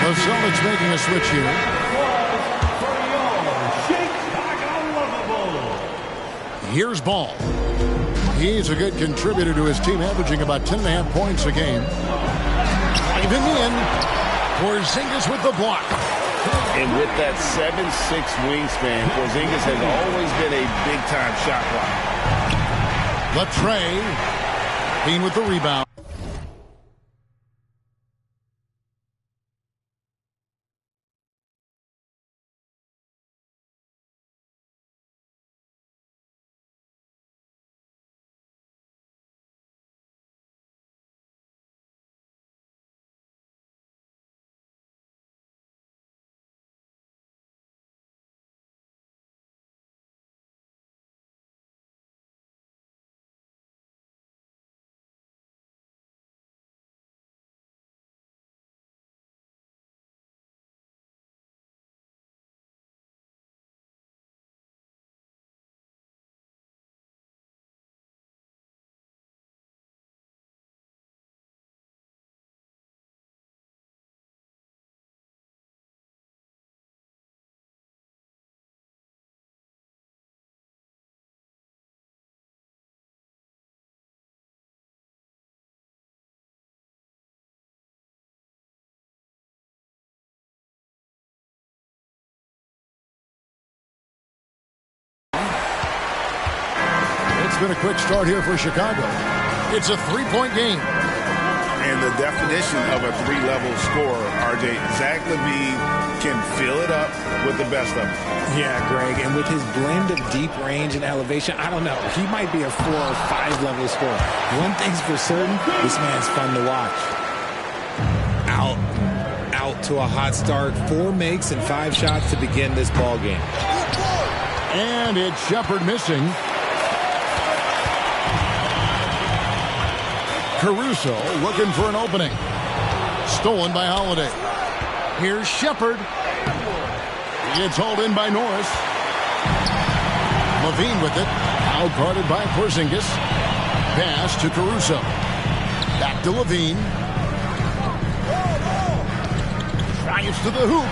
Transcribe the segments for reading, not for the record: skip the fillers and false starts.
The Celtics making a switch here. Here's Ball. He's a good contributor to his team, averaging about 10.5 points a game. Even in, Porzingis with the block. And with that 7'6" wingspan, Porzingis has always been a big-time shot blocker. Latrey, Bean with the rebound. It's been a quick start here for Chicago. It's a three-point game. And the definition of a three-level scorer, RJ, Zach LaVine can fill it up with the best of them. Yeah, Greg, and with his blend of deep range and elevation, I don't know. He might be a 4 or 5 level scorer. One thing's for certain, this man's fun to watch. Out to a hot start. 4 makes and 5 shots to begin this ball game. And it's Shepard missing. Caruso looking for an opening. Stolen by Holiday. Here's Shepard. It's hauled in by Norris. LaVine with it. Out guarded by Porzingis. Pass to Caruso. Back to LaVine. Drives to the hoop.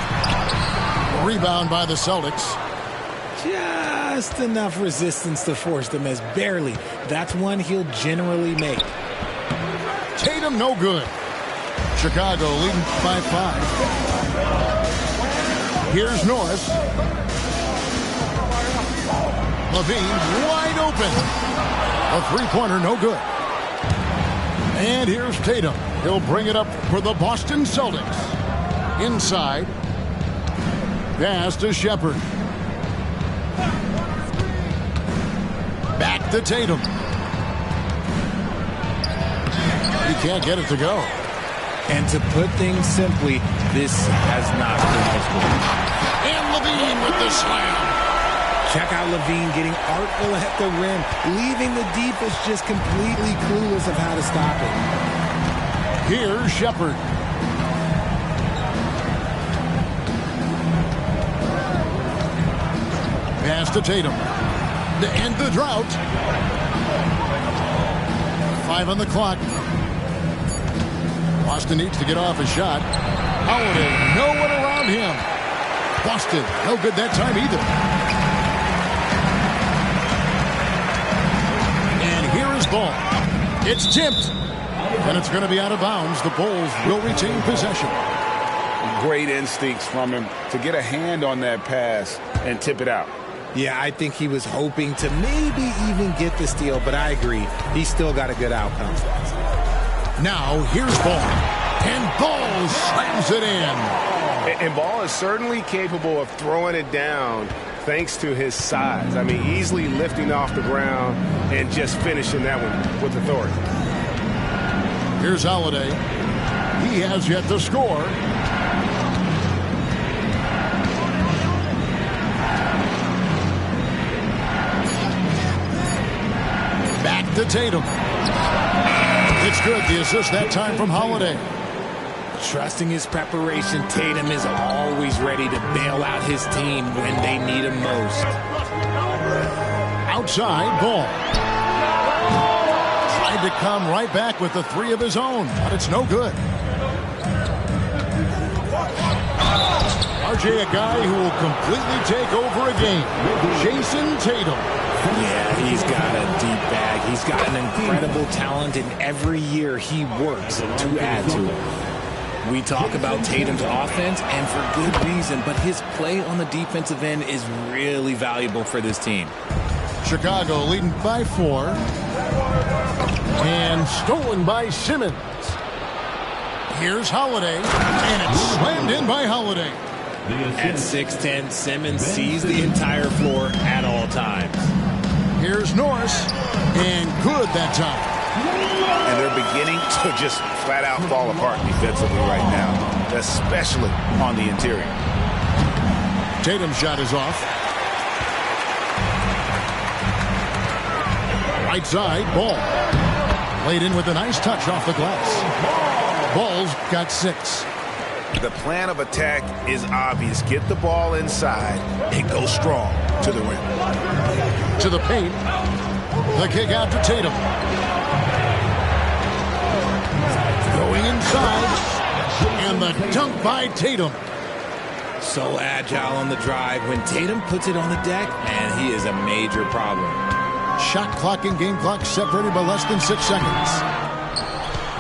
Rebound by the Celtics. Just enough resistance to force the miss. Barely. That's one he'll generally make. Tatum no good. Chicago leading by 5. Here's Norris. LaVine wide open. A three-pointer no good. And here's Tatum. He'll bring it up for the Boston Celtics. Inside. Pass to Shepard. Back to Tatum. He can't get it to go. And to put things simply, this has not been his goal. And LaVine with the slam. Check out LaVine getting artful at the rim, leaving the defense just completely clueless of how to stop it. Here's Shepard. Pass to Tatum. To end the drought. 5 on the clock. Boston needs to get off a shot. Holiday, no one around him. Boston, no good that time either. And here is Ball. It's tipped. And it's going to be out of bounds. The Bulls will retain possession. Great instincts from him to get a hand on that pass and tip it out. Yeah, I think he was hoping to maybe even get the steal, but I agree. He still got a good outcome. Now, here's Ball. And Ball slams it in. And Ball is certainly capable of throwing it down thanks to his size. I mean, easily lifting off the ground and just finishing that one with authority. Here's Holiday. He has yet to score. Back to Tatum. It's good. The assist that time from Holiday. Trusting his preparation, Tatum is always ready to bail out his team when they need him most. Outside, Ball. Tried to come right back with the 3 of his own, but it's no good. RJ, a guy who will completely take over a game. Jason Tatum. Yeah, he's got a deep bag. He's got an incredible talent, and every year he works to add to it. We talk about Tatum's offense, and for good reason, but his play on the defensive end is really valuable for this team. Chicago leading by 4. And stolen by Simmons. Here's Holiday, and it's slammed in by Holiday. At 6'10", Simmons sees the entire floor at all times. Here's Norris, and good that time. And they're beginning to just flat out fall apart defensively right now, especially on the interior. Tatum's shot is off. Right side, Ball. Laid in with a nice touch off the glass. Ball's got 6. The plan of attack is obvious. Get the ball inside and go strong to the rim. To the paint. The kick out to Tatum. Going inside. And the dunk by Tatum. So agile on the drive. When Tatum puts it on the deck, man, he is a major problem. Shot clock and game clock separated by less than 6 seconds.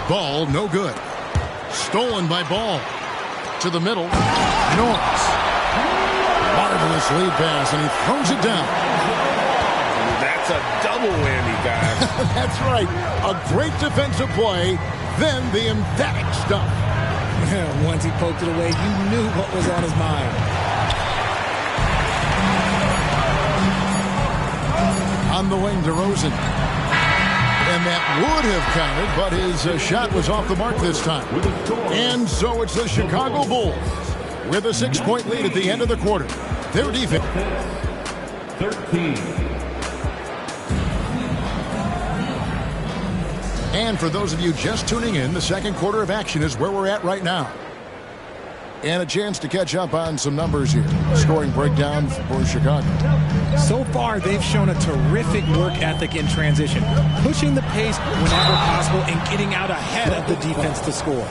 Ball, no good. Stolen by Ball. To the middle. Norris. Marvelous lead pass, and he throws it down. That's a double whammy, guys. That's right. A great defensive play, then the emphatic stuff. Once he poked it away, you knew what was on his mind. On the wing, DeRozan. And that would have counted, but his shot was off the mark this time. And so it's the Chicago Bulls with a 6-point lead at the end of the quarter. Their defense. 13. And for those of you just tuning in, the second quarter of action is where we're at right now. And a chance to catch up on some numbers here. Scoring breakdown for Chicago. So far, they've shown a terrific work ethic in transition, pushing the pace whenever possible and getting out ahead of the defense to score.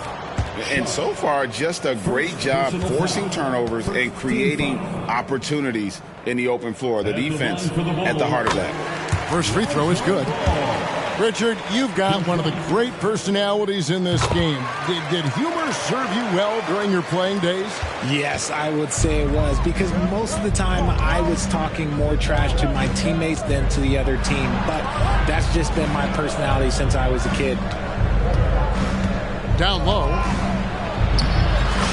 And so far, just a great job forcing turnovers and creating opportunities in the open floor. The defense at the heart of that. First free throw is good. Richard, you've got one of the great personalities in this game. Did humor serve you well during your playing days? Yes, I would say it was, because most of the time I was talking more trash to my teammates than to the other team. But that's just been my personality since I was a kid. Down low.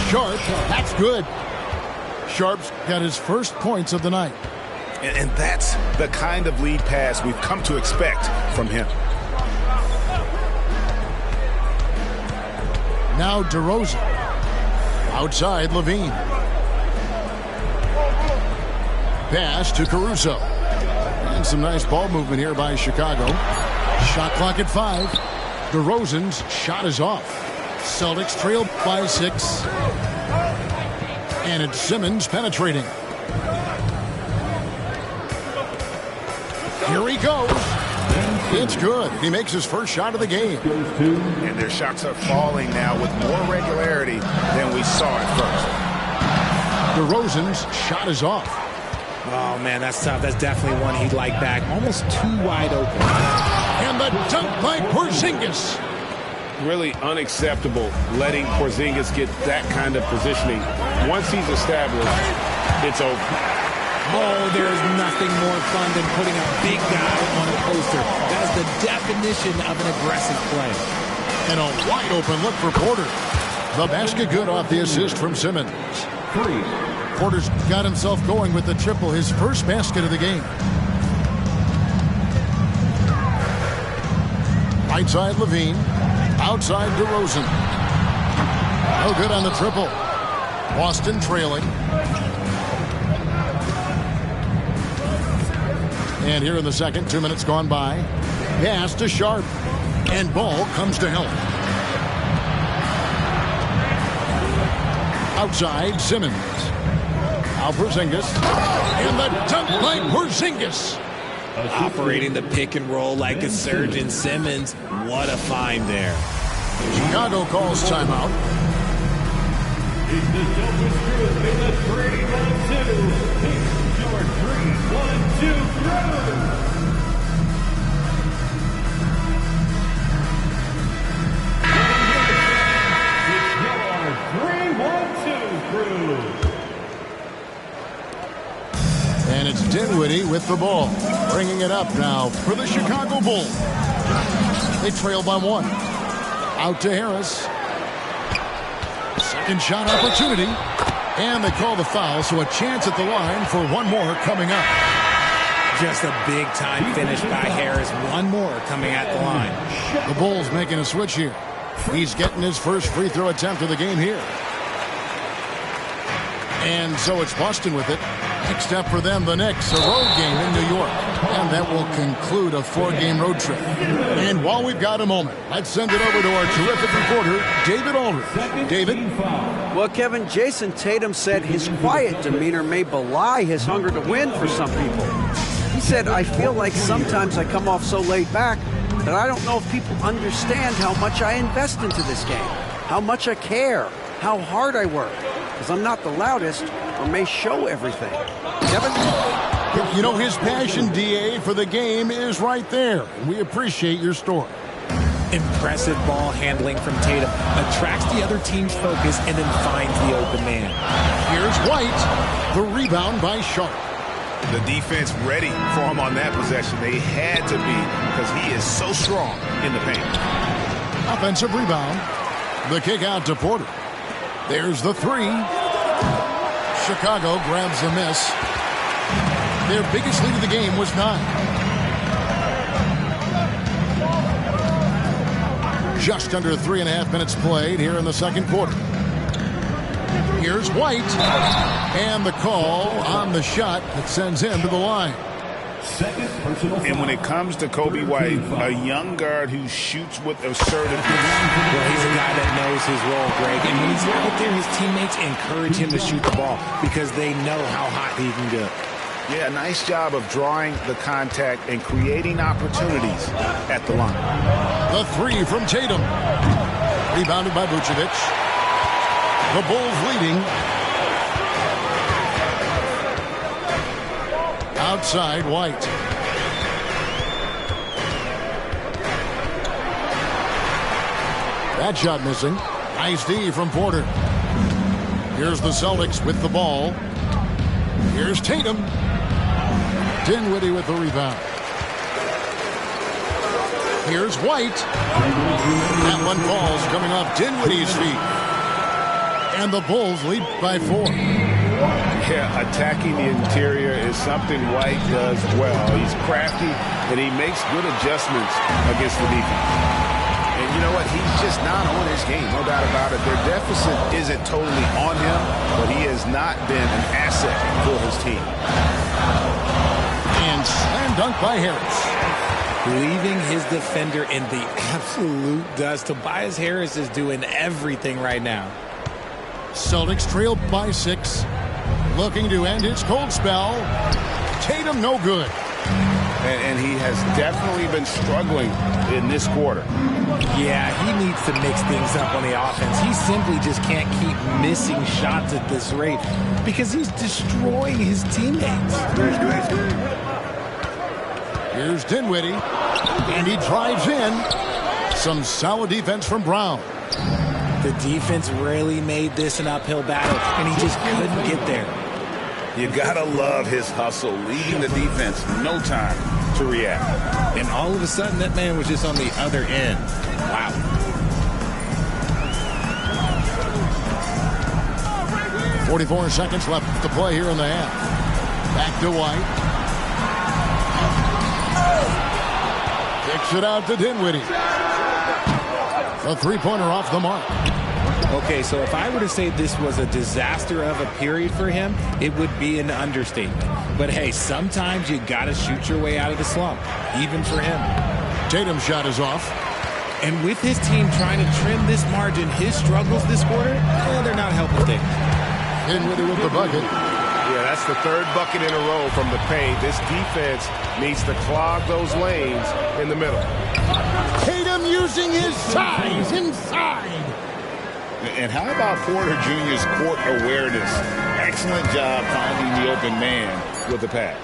Sharp, that's good. Sharp's got his first points of the night. And that's the kind of lead pass we've come to expect from him. Now DeRozan. Outside, Levine. Pass to Caruso. And some nice ball movement here by Chicago. Shot clock at 5. DeRozan's shot is off. Celtics trail by 6. And it's Simmons penetrating. Here he goes. It's good. He makes his first shot of the game. And their shots are falling now with more regularity than we saw at first. DeRozan's shot is off. Oh, man, that's tough. That's definitely one he'd like back. Almost too wide open. And the dunk by Porzingis. Really unacceptable letting Porzingis get that kind of positioning. Once he's established, it's over. Oh, there's nothing more fun than putting a big guy on a poster. That is the definition of an aggressive play. And a wide open look for Porter. The basket good off the assist from Simmons. Porter's got himself going with the triple, his first basket of the game. Right side, Levine. Outside, DeRozan. No good on the triple. Boston trailing. And here in the second, 2 minutes gone by. Pass to Sharp. And ball comes to help. Outside, Simmons. Now Porzingis. And the dunk by Porzingis. Operating the pick and roll like a surgeon. Simmons, what a find there. Chicago calls timeout. It's the Silver Screw in the 3-1-2. Here's your 3-1-2 crew. And it's Dinwiddie with the ball. Bringing it up now for the Chicago Bulls. They trail by 1. Out to Harris. Second shot opportunity. And they call the foul, so a chance at the line for one more coming up. Just a big-time finish by Harris. One more coming at the line. The Bulls making a switch here. He's getting his first free throw attempt of the game here. And so it's Boston with it. Next up for them, the Knicks, a road game in New York. And that will conclude a 4-game road trip. And while we've got a moment, let's send it over to our terrific reporter, David Aldridge. David? Well, Kevin, Jason Tatum said his quiet demeanor may belie his hunger to win for some people. He said, I feel like sometimes I come off so laid back that I don't know if people understand how much I invest into this game, how much I care, how hard I work. Because I'm not the loudest or may show everything. Kevin? You know, his passion, D.A., for the game is right there. We appreciate your story. Impressive ball handling from Tatum. Attracts the other team's focus and then finds the open man. Here's White. The rebound by Sharp. The defense ready for him on that possession. They had to be because he is so strong in the paint. Offensive rebound. The kick out to Porter. There's the 3. Chicago grabs the miss. Their biggest lead of the game was 9. Just under 3.5 minutes played here in the second quarter. Here's White. And the call on the shot that sends him to the line. And when it comes to Kobe White, a young guard who shoots with assertiveness. Well, he's a guy that knows his role, Greg. And when he's out there, his teammates encourage him to shoot the ball because they know how hot he can get. Yeah, nice job of drawing the contact and creating opportunities at the line. The 3 from Tatum. Rebounded by Vucevic. The Bulls leading. Outside, White. That shot missing. Nice D from Porter. Here's the Celtics with the ball. Here's Tatum. Dinwiddie with the rebound. Here's White. That one falls coming off Dinwiddie's feet. And the Bulls lead by 4. Yeah, attacking the interior is something White does well. He's crafty, and he makes good adjustments against the defense. And you know what? He's just not on his game, no doubt about it. Their deficit isn't totally on him, but he has not been an asset for his team. And slam dunk by Harris. Leaving his defender in the absolute dust. Tobias Harris is doing everything right now. Celtics trail by 6. Looking to end his cold spell. Tatum no good. And he has definitely been struggling in this quarter. Yeah, he needs to mix things up on the offense. He simply just can't keep missing shots at this rate because he's destroying his teammates. Here's Dinwiddie. And he drives in. Some solid defense from Brown. The defense really made this an uphill battle, and he just couldn't get there. You gotta love his hustle, leaving the defense no time to react. And all of a sudden, that man was just on the other end. Wow. .44 seconds left to play here in the half. Back to White. Kicks it out to Dinwiddie. A three-pointer off the mark. Okay, so if I were to say this was a disaster of a period for him, it would be an understatement. But hey, sometimes you got to shoot your way out of the slump, even for him. Tatum's shot is off. And with his team trying to trim this margin, his struggles this quarter, they're not helping things. Dinwiddie with the bucket. Yeah, that's the 3rd bucket in a row from the paint. This defense needs to clog those lanes in the middle. Tatum using his size inside. 4 seconds left to play here in the half. Back to White. Kicks it out to Dinwiddie. A three-pointer off the mark. Okay, so if I were to say this was a disaster of a period for him, it would be an understatement. But hey, sometimes you got to shoot your way out of the slump, even for him. Dinwiddie with the bucket. Yeah, that's the 3rd bucket in a row from the paint. This defense needs to clog those lanes in the middle. And how about Porter Jr.'s court awareness? Excellent job finding the open man with the pass.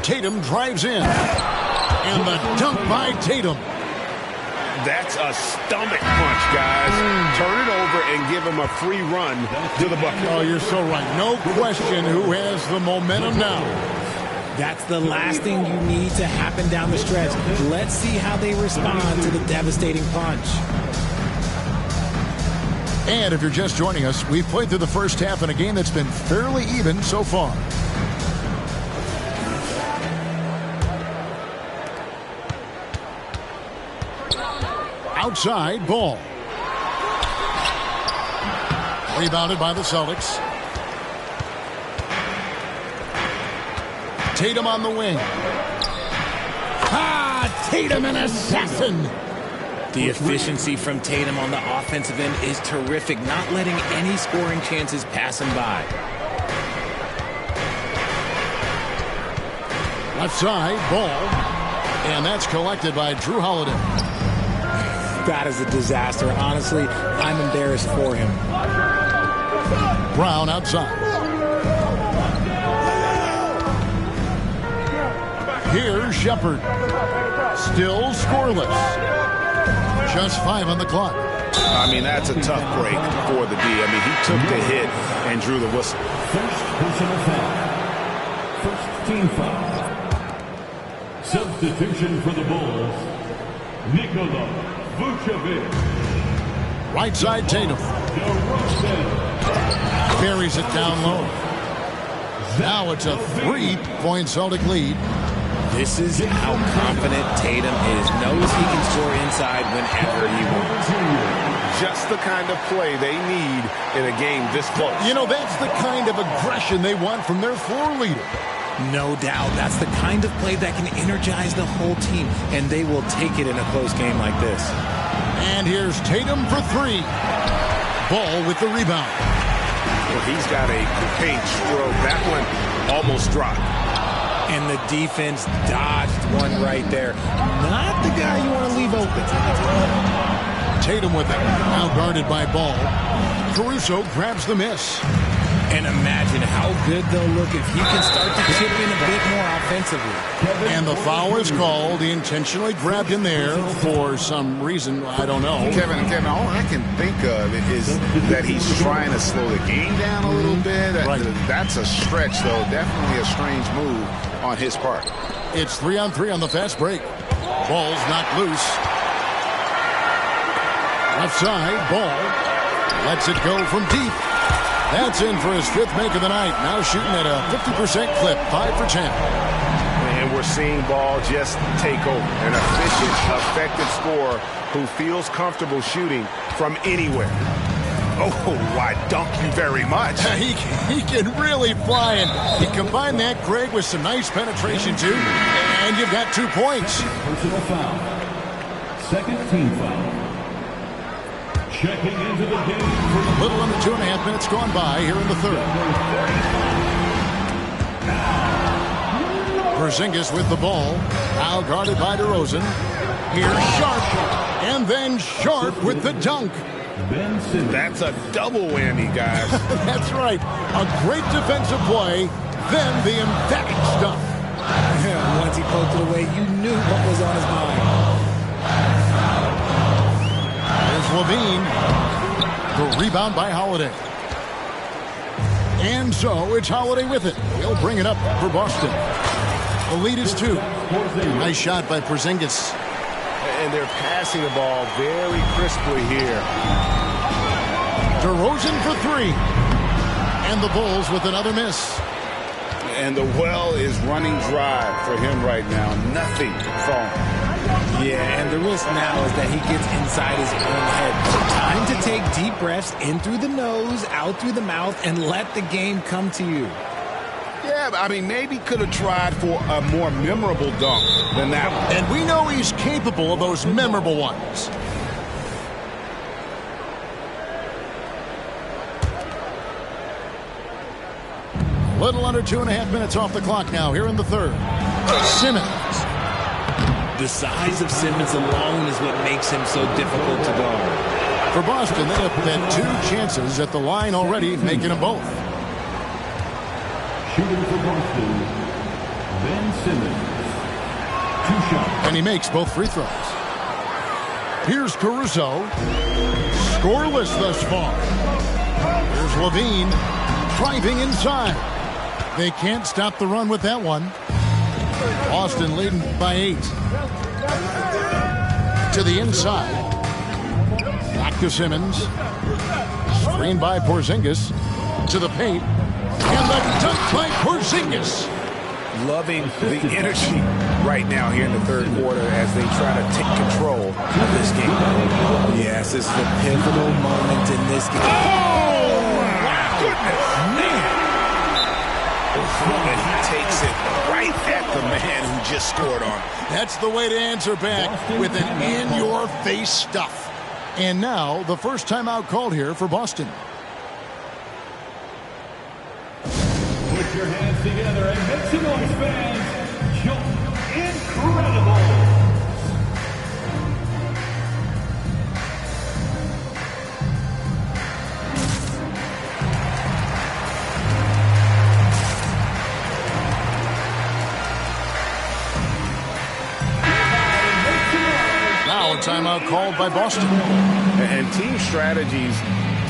Tatum drives in. And the dunk by Tatum. That's a stomach punch, guys. Turn it over and give him a free run to the bucket. Oh, you're so right. No question who has the momentum now. That's the last thing you need to happen down the stretch. Let's see how they respond to the devastating punch. And if you're just joining us, we've played through the first half in a game that's been fairly even so far. Outside ball. Rebounded by the Celtics. Tatum on the wing. Tatum, an assassin. The efficiency from Tatum on the offensive end is terrific, not letting any scoring chances pass him by. Left side, ball. And that's collected by Jrue Holiday. That is a disaster. Honestly, I'm embarrassed for him. Brown outside. Here's Shepherd. Still scoreless. Just 5 on the clock. I mean, that's a tough break for the D. I mean, he took the hit and drew the whistle. First personal foul. First team foul. Substitution for the Bulls. Nikola Vucevic. Right side Tatum. Carries it down low. Now it's a 3-point Celtic lead. This is how confident Tatum is. Knows he can score inside whenever he wants. Just the kind of play they need in a game this close. You know, that's the kind of aggression they want from their floor leader. No doubt. That's the kind of play that can energize the whole team, and they will take it in a close game like this. And here's Tatum for 3. Ball with the rebound. Well, he's got a paint stroke. That one almost dropped. And the defense dodged one right there. Not the guy you want to leave open. Tatum with it. Now guarded by Ball. Caruso grabs the miss. And imagine how good they'll look if he can start to chip in a bit more offensively. And the foul is called. He intentionally grabbed him there for some reason. I don't know. Kevin, all I can think of is that he's trying to slow the game down a little bit. Right. That's a stretch, though. Definitely a strange move on his part. It's 3-on-3 on the fast break. Ball's knocked loose. Left side, Ball. Lets it go from deep. That's in for his 5th make of the night. Now shooting at a 50% clip, 5 for 10. And we're seeing Ball just take over. An efficient, effective scorer who feels comfortable shooting from anywhere. Oh, why, dunk you very much. He can really fly, and he combined that, Greg, with some nice penetration, too. And you've got 2 points. Personal foul. Second team foul. Checking into the game. A little under 2.5 minutes gone by here in the third. Porzingis with the ball. Now guarded by DeRozan. Here's Sharp. And then Sharp with the dunk. Ben Simmons. That's a double whammy, guys. That's right. A great defensive play, then the emphatic stuff. Once he poked it away, you knew what was on his mind. There's Levine. The rebound by Holiday. And so it's Holiday with it. He'll bring it up for Boston. The lead is 2. Nice shot by Porzingis. And they're passing the ball very crisply here. DeRozan for 3. And the Bulls with another miss. And the well is running dry for him right now. Nothing falling. Yeah, and the risk now is that he gets inside his own head. Time to take deep breaths in through the nose, out through the mouth, and let the game come to you. Yeah, I mean, maybe could have tried for a more memorable dunk than that one. And we know he's capable of those memorable ones. Little under 2.5 minutes off the clock now here in the third. Simmons. The size of Simmons alone is what makes him so difficult to guard. For Boston, they have had 2 chances at the line already, making them both. Shooting for Boston, Ben Simmons. 2 shots. And he makes both free throws. Here's Caruso. Scoreless thus far. Here's Levine driving inside. They can't stop the run with that one. Boston leading by 8. To the inside. Back to Simmons. Screened by Porzingis. To the paint. And the dunk by Porzingis. Loving the energy right now here in the third quarter as they try to take control of this game. Yes, this is a pivotal moment in this game. Oh, my goodness, man. And he takes it right at the man who just scored on him. That's the way to answer back with an in-your-face stuff. And now, the first timeout called here for Boston. Put your hands together and make some noise, fans. You're incredible. Now a timeout called by Boston. And team strategies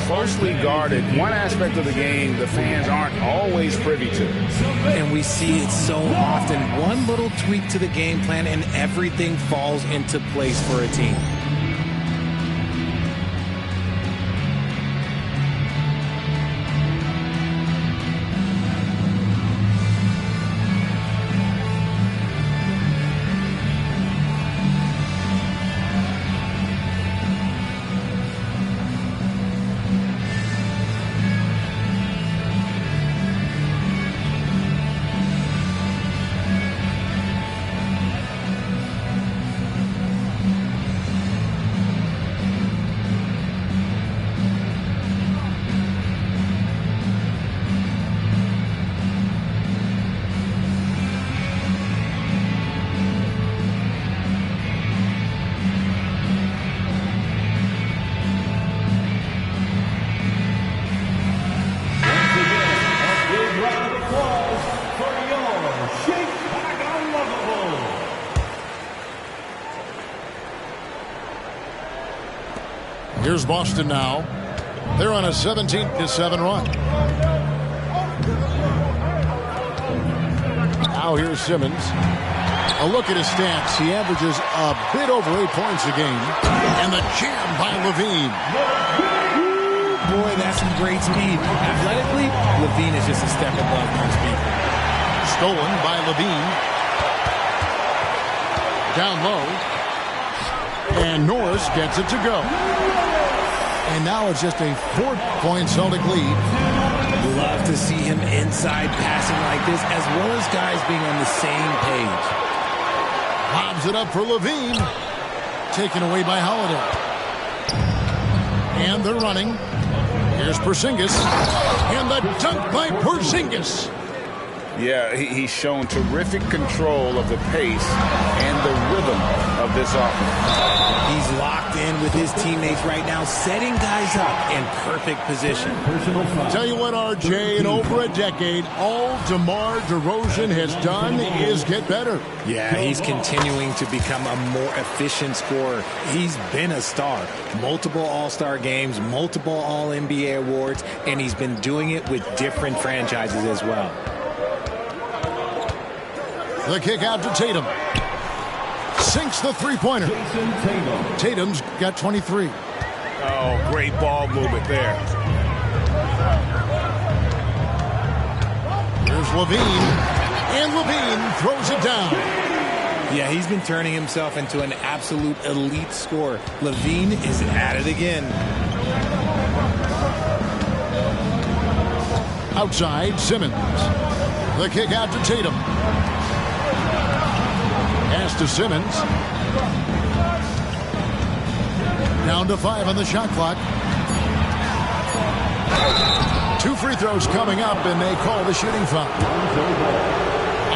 closely guarded. One aspect of the game the fans aren't always privy to. And we see it so often. One little tweak to the game plan and everything falls into place for a team. Here's Boston now. They're on a 17-7 run. Now here's Simmons. A look at his stats. He averages a bit over 8 points a game. And the jam by Levine. Boy, that's some great speed. Athletically, Levine is just a step above most people. Stolen by Levine. Down low. And Norris gets it to go. And now it's just a 4-point Celtic lead. Love to see him inside passing like this, as well as guys being on the same page. Lobs it up for Levine. Taken away by Holiday. And they're running. Here's Porzingis. And the dunk by Porzingis. Yeah, he's shown terrific control of the pace and the rhythm of this offense. He's locked in with his teammates right now, setting guys up in perfect position. Tell you what, RJ, in over a decade, all DeMar DeRozan has done is get better. Yeah, he's continuing to become a more efficient scorer. He's been a star. Multiple All-Star games, multiple All-NBA awards, and he's been doing it with different franchises as well. The kick out to Tatum. Sinks the three-pointer. Tatum's got 23. Oh, great ball movement there. Here's Levine. And Levine throws it down. Yeah, he's been turning himself into an absolute elite scorer. Levine is at it again. Outside, Simmons. The kick out to Tatum. Pass to Simmons. Down to 5 on the shot clock. 2 free throws coming up, and they call the shooting foul.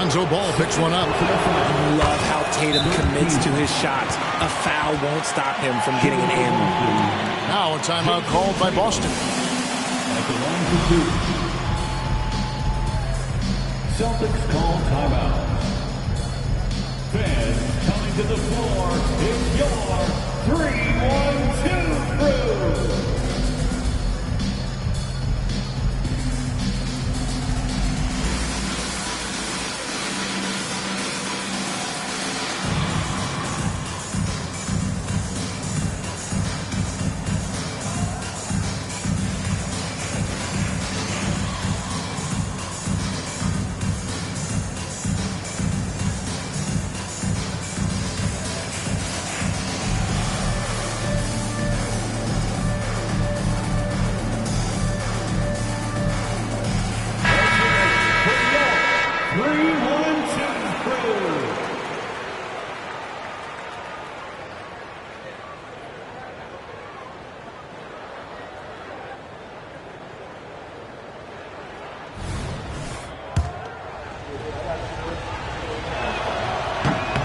Lonzo Ball picks one up. I love how Tatum commits to his shots. A foul won't stop him from getting an and one. Now a timeout called by Boston. At the line for two. Celtics call timeout. Fans coming to the floor. It's your 3-1-2 crew.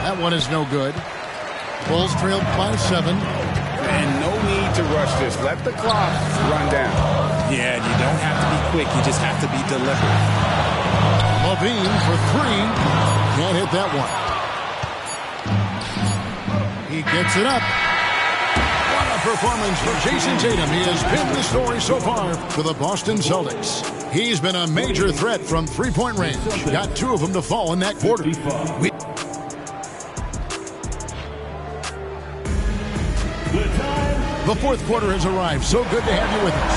That one is no good. Bulls trailed by 7. And no need to rush this. Let the clock run down. Yeah, you don't have to be quick. You just have to be deliberate. LaVine for 3. Can't hit that one. He gets it up. What a performance for Jason Tatum. He has pinned the story so far for the Boston Celtics. He's been a major threat from three-point range. Got 2 of them to fall in that quarter. The fourth quarter has arrived. So good to have you with us.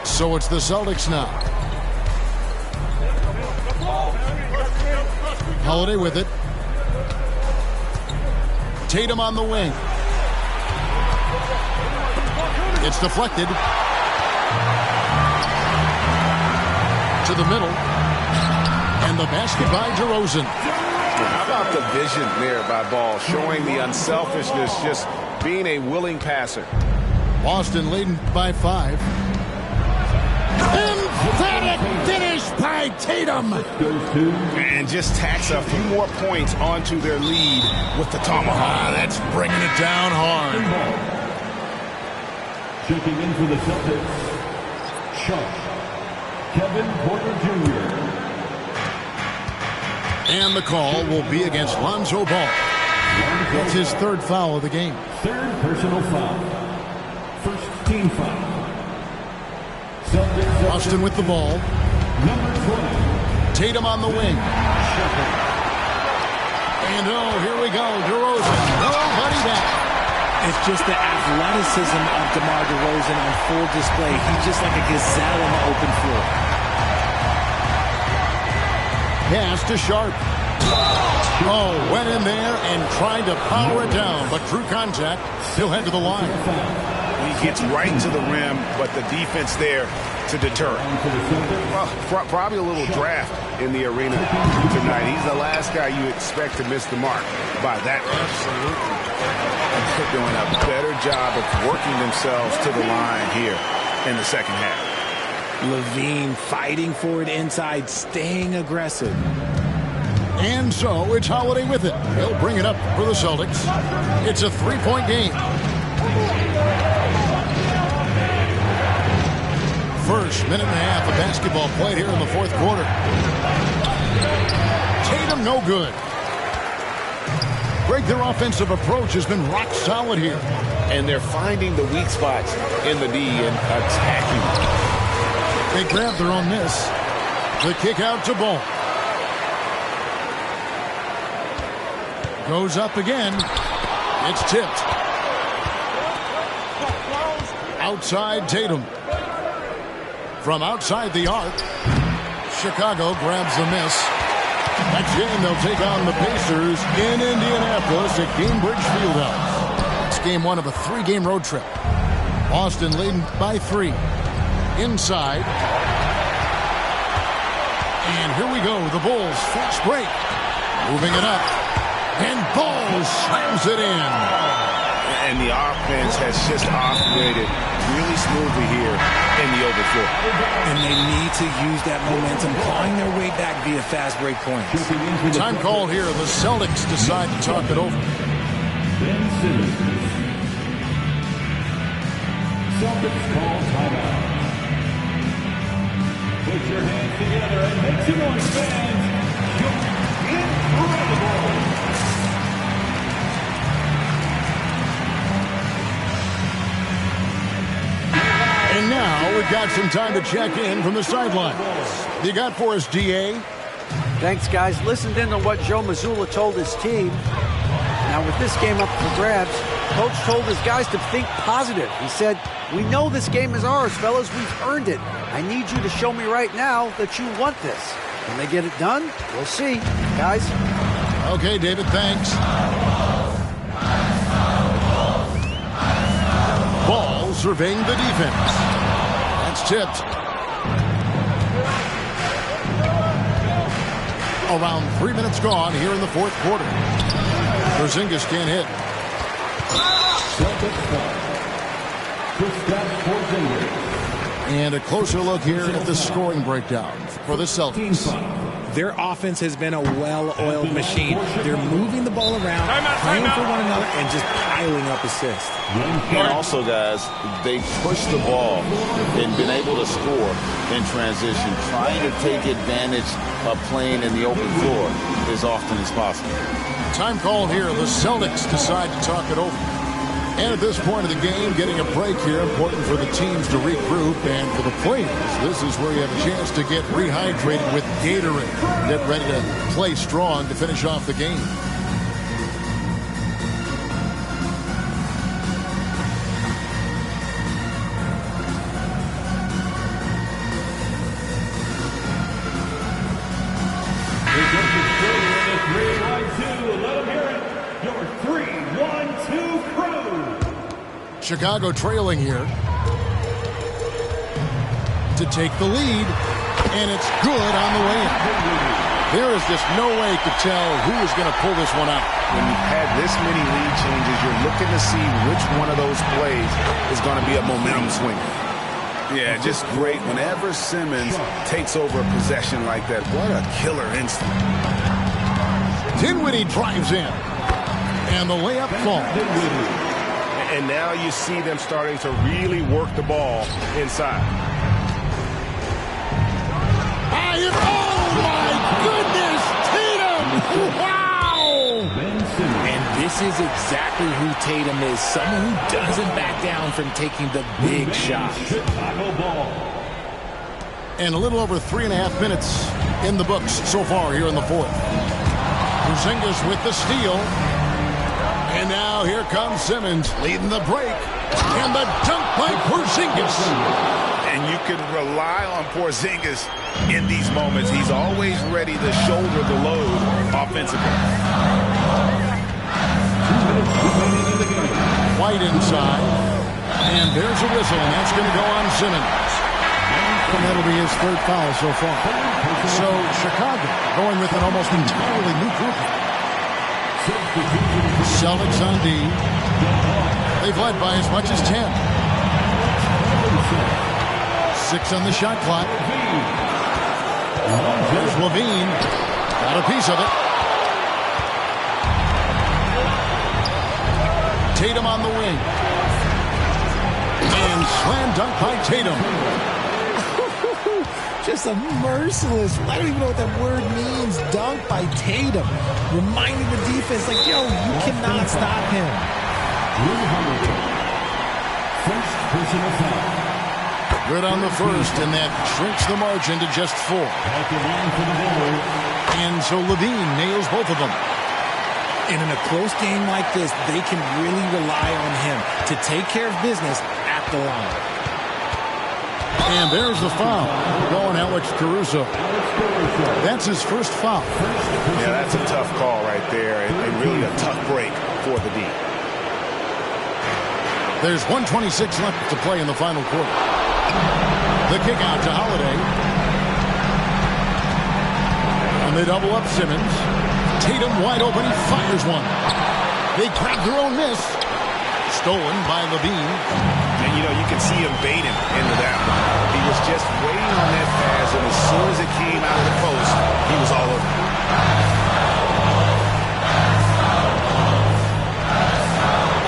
So it's the Celtics now. Holiday with it. Tatum on the wing. It's deflected. To the middle. And the basket by DeRozan. How about the vision there by Ball, showing the unselfishness, just being a willing passer. Boston leading by 5. Emphatic finish by Tatum. And just tacks a few more points onto their lead with the tomahawk. That's bringing it down hard. Checking in for the Celtics, Chuck Kevin Porter Jr. And the call will be against Lonzo Ball. That's his 3rd foul of the game. 3rd personal foul. 1st team foul. Celtics. Boston with the ball. Number 20. Tatum on the wing. And oh, here we go. DeRozan. Nobody back. It's just the athleticism of DeMar DeRozan on full display. He's just like a gazelle on the open floor. Pass to Sharp. Oh, went in there and tried to power it down, but true contact, he'll head to the line. He gets right to the rim, but the defense there to deter it. Well, probably a little draft in the arena tonight. He's the last guy you expect to miss the mark by that much. Absolutely. They're doing a better job of working themselves to the line here in the second half. LaVine fighting for it inside, staying aggressive. And so it's Holiday with it. He'll bring it up for the Celtics. It's a 3-point game. First minute and a half of basketball played here in the fourth quarter. Tatum no good. Greg, their offensive approach has been rock solid here. And they're finding the weak spots in the D and attacking. They grab their own miss. The kick out to Ball. Goes up again. It's tipped. Outside Tatum. From outside the arc, Chicago grabs the miss. Next game, they'll take on the Pacers in Indianapolis at Gainbridge Fieldhouse. It's game 1 of a 3-game road trip. Boston leading by 3. Inside. And here we go. The Bulls fast break. Moving it up. And Ball slams it in. And the offense has just operated really smoothly here in the open floor. And they need to use that momentum, clawing their way back via fast break points. Time call here. The Celtics decide to talk it over. Ben Simmons. Celtics call timeout. Put your hands together and make some noise, fans. You're incredible. And now we've got some time to check in from the sidelines. You got for us, DA? Thanks, guys. Listened in to what Joe Mazzulla told his team. Now, with this game up for grabs, Coach told his guys to think positive. He said, "We know this game is ours, fellas. We've earned it. I need you to show me right now that you want this." Can they get it done? We'll see. Guys? Okay, David, thanks. Ball surveying the defense. That's tipped. Around 3 minutes gone here in the fourth quarter. Porzingis can't hit. And a closer look here at the scoring breakdown for the Celtics. Their offense has been a well-oiled machine. They're moving the ball around, playing for one another, and just piling up assists. And also, guys, they pushed the ball and been able to score in transition, trying to take advantage of playing in the open floor as often as possible. Time called here. The Celtics decide to talk it over. And at this point of the game, getting a break here, important for the teams to regroup, and for the players, this is where you have a chance to get rehydrated with Gatorade. Get ready to play strong to finish off the game. Chicago trailing here to take the lead, and it's good on the way in. There is just no way to tell who is going to pull this one out. When you've had this many lead changes, you're looking to see which one of those plays is going to be a momentum swinger. Yeah, just great. Whenever Simmons takes over a possession like that, what a killer instinct. Dinwiddie drives in, and the layup falls. And now you see them starting to really work the ball inside. Oh, my goodness, Tatum! Wow! And this is exactly who Tatum is, someone who doesn't back down from taking the big shot. And a little over 3.5 minutes in the books so far here in the fourth. Porzingis with the steal. And now here comes Simmons leading the break. And the dunk by Porzingis. And you can rely on Porzingis in these moments. He's always ready to shoulder the load offensively. White inside. And there's a whistle, and that's going to go on Simmons. And that'll be his third foul so far. So Chicago going with an almost entirely new group. Celtics on D. They've led by as much as 10. 6 on the shot clock. There's Levine. Got a piece of it. Tatum on the wing. And slam dunk by Tatum. Just a merciless, I don't even know what that word means, dunk by Tatum. Reminding the defense, like, yo, you cannot stop him. Good on the first, and that shrinks the margin to just 4. And so Levine nails both of them. And in a close game like this, they can really rely on him to take care of business at the line. And there's the foul. Going Alex Caruso. That's his first foul. Yeah, that's a tough call right there. And really a tough break for the D. There's 1:26 left to play in the final quarter. The kick out to Holiday. And they double up Simmons. Tatum wide open. He fires one. They grab their own miss. Stolen by Levine. And, you can see him baiting into that one. He was just waiting on that pass, and as soon as it came out of the post, he was all over.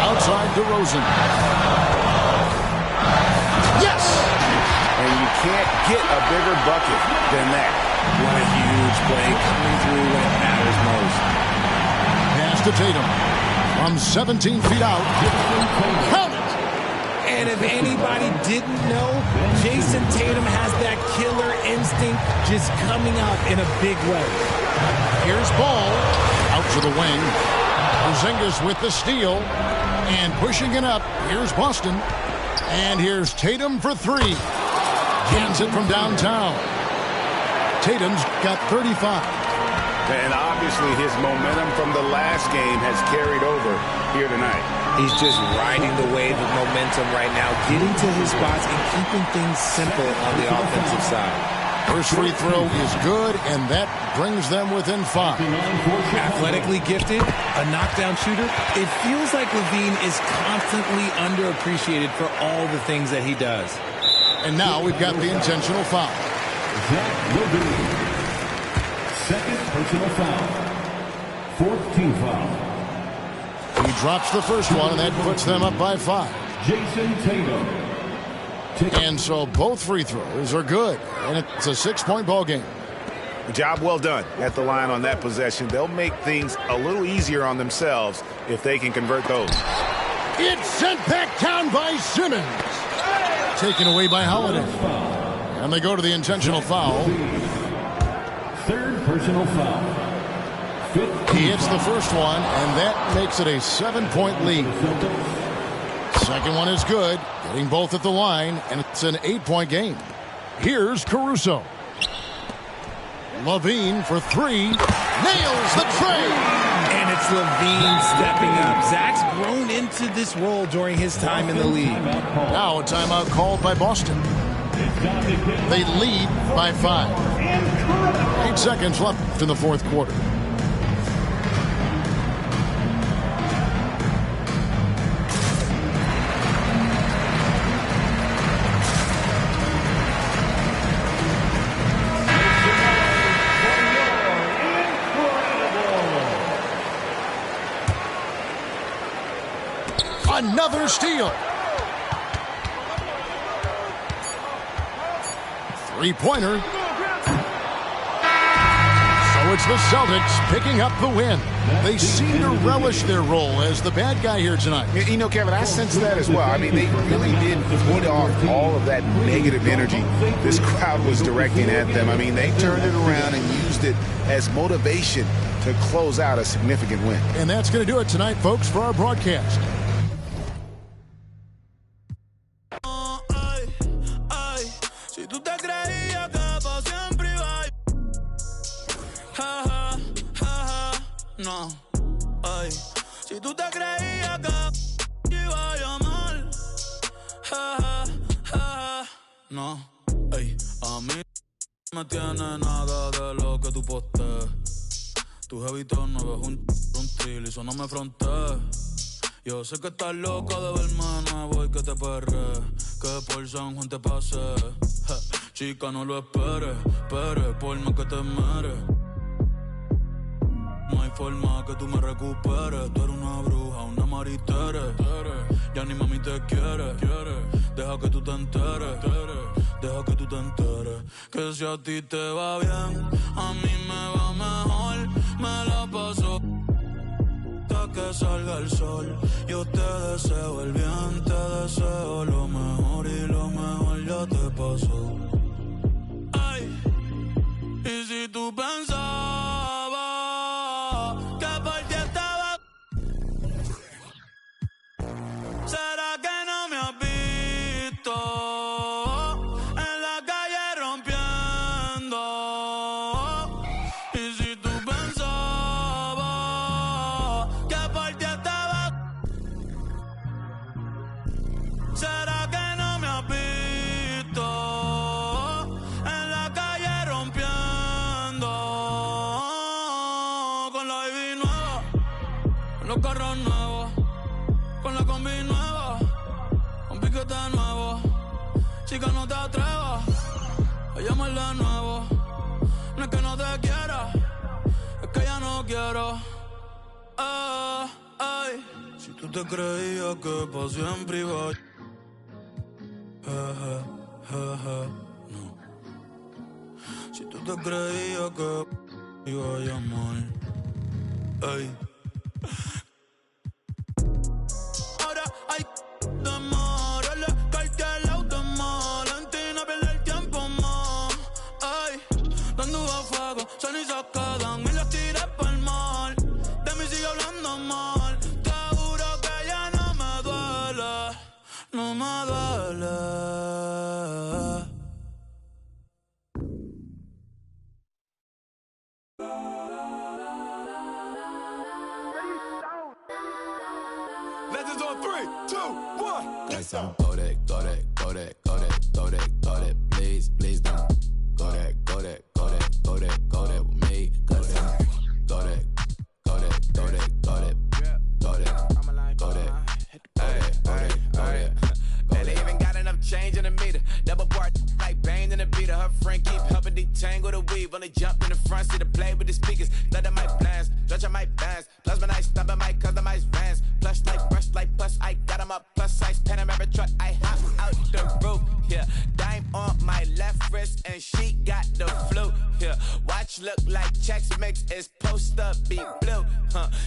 Outside DeRozan. Yes! And you can't get a bigger bucket than that. What a huge play coming through when it matters most. Pass to Tatum. From 17 feet out. Count it! And if anybody didn't know, Jason Tatum has that killer instinct just coming out in a big way. Here's Ball. Out to the wing. Porzingis with the steal. And pushing it up. Here's Boston. And here's Tatum for three. Cans it from downtown. Tatum's got 35. And obviously his momentum from the last game has carried over here tonight. He's just riding the wave of momentum right now, getting to his spots and keeping things simple on the offensive side. First free throw is good, and that brings them within 5. Athletically gifted, a knockdown shooter. It feels like Levine is constantly underappreciated for all the things that he does. And now we've got the intentional foul. Zach Levine. Second personal foul. 4th team foul. He drops the first one, and that puts them up by 5. Jason Tatum. And so both free throws are good, and it's a 6-point ball game. Job well done at the line on that possession. They'll make things a little easier on themselves if they can convert those. It's sent back down by Simmons. Taken away by Holiday. And they go to the intentional foul. 3rd personal foul. He hits the first one, and that makes it a 7-point lead. Second one is good, getting both at the line, and it's an 8-point game. Here's Caruso. Levine for three. Nails the tray. And it's Levine stepping up. Zach's grown into this role during his time in the league. Now a timeout called by Boston. They lead by 5. 8 seconds left in the fourth quarter. Another steal. Three-pointer. So it's the Celtics picking up the win. They seem to relish their role as the bad guy here tonight. You know, Kevin, I sense that as well. I mean, they really did put off all of that negative energy this crowd was directing at them. I mean, they turned it around and used it as motivation to close out a significant win. And that's going to do it tonight, folks, for our broadcast. No, ay, si tú te creías que iba a llamar, no, ay, a mí no me tiene nada de lo que tú postees. Tu jevito no ves un trill y eso no me frontees. Yo sé que estás loca de verme nuevo y que te perre, que por San Juan te pase. Chica, no lo esperes, por más que te meres. No hay forma que tú me recuperes. Tú eres una bruja, una maritere. Ya ni mami te quiere. Deja que tú te enteres. Deja que tú te enteres. Que si a ti te va bien, a mí me va mejor. Me la paso hasta que salga el sol. Yo te deseo el bien, te deseo lo mejor. Y lo mejor ya te pasó. Ay, y si tú pensabas ¿será que no me has visto en la calle rompiendo? Y si tú pensabas que por ti estaba, ¿será que no me has visto en la calle rompiendo? Con la baby nueva, con los carros nuevos, con la combi nueva. chica, no te atrevas a llamarle de nuevo. No es que no te quiera, es que ya no quiero. Ay. Si tú te creías que pa' siempre iba no. Si tú te creías que iba a llamar, ay. Ahora hay demorarle, cualquier auto mal. Valentina pierde el tiempo más. Ay, dando a fuego, cenizas quedan y las tiré pa'l mar. De mí sigue hablando mal. Te juro que ya no me duele, no me duele. Legends on 3, 2, 1. Got some Kodak, Kodak, Kodak, Kodak, Kodak, Kodak. Please, please don't. Kodak, Kodak, Kodak, Kodak, Kodak with me. Got some Kodak, Kodak, Kodak, Kodak, Kodak, Kodak, Kodak, Kodak. Barely even got enough change in the meter. Double part like Bane in the beater. Her friend keep helping detangle the weave. When they jump in the front seat to play with the speakers. Let my plans, stretch my bands. Plus when I stop at my customized vans. Plush like brush like plus I got them up. Plus size Panamera truck. I hop out the roof. Yeah, dime on my left wrist and she got the flu. Yeah, watch look like Chex Mix is post up be blue.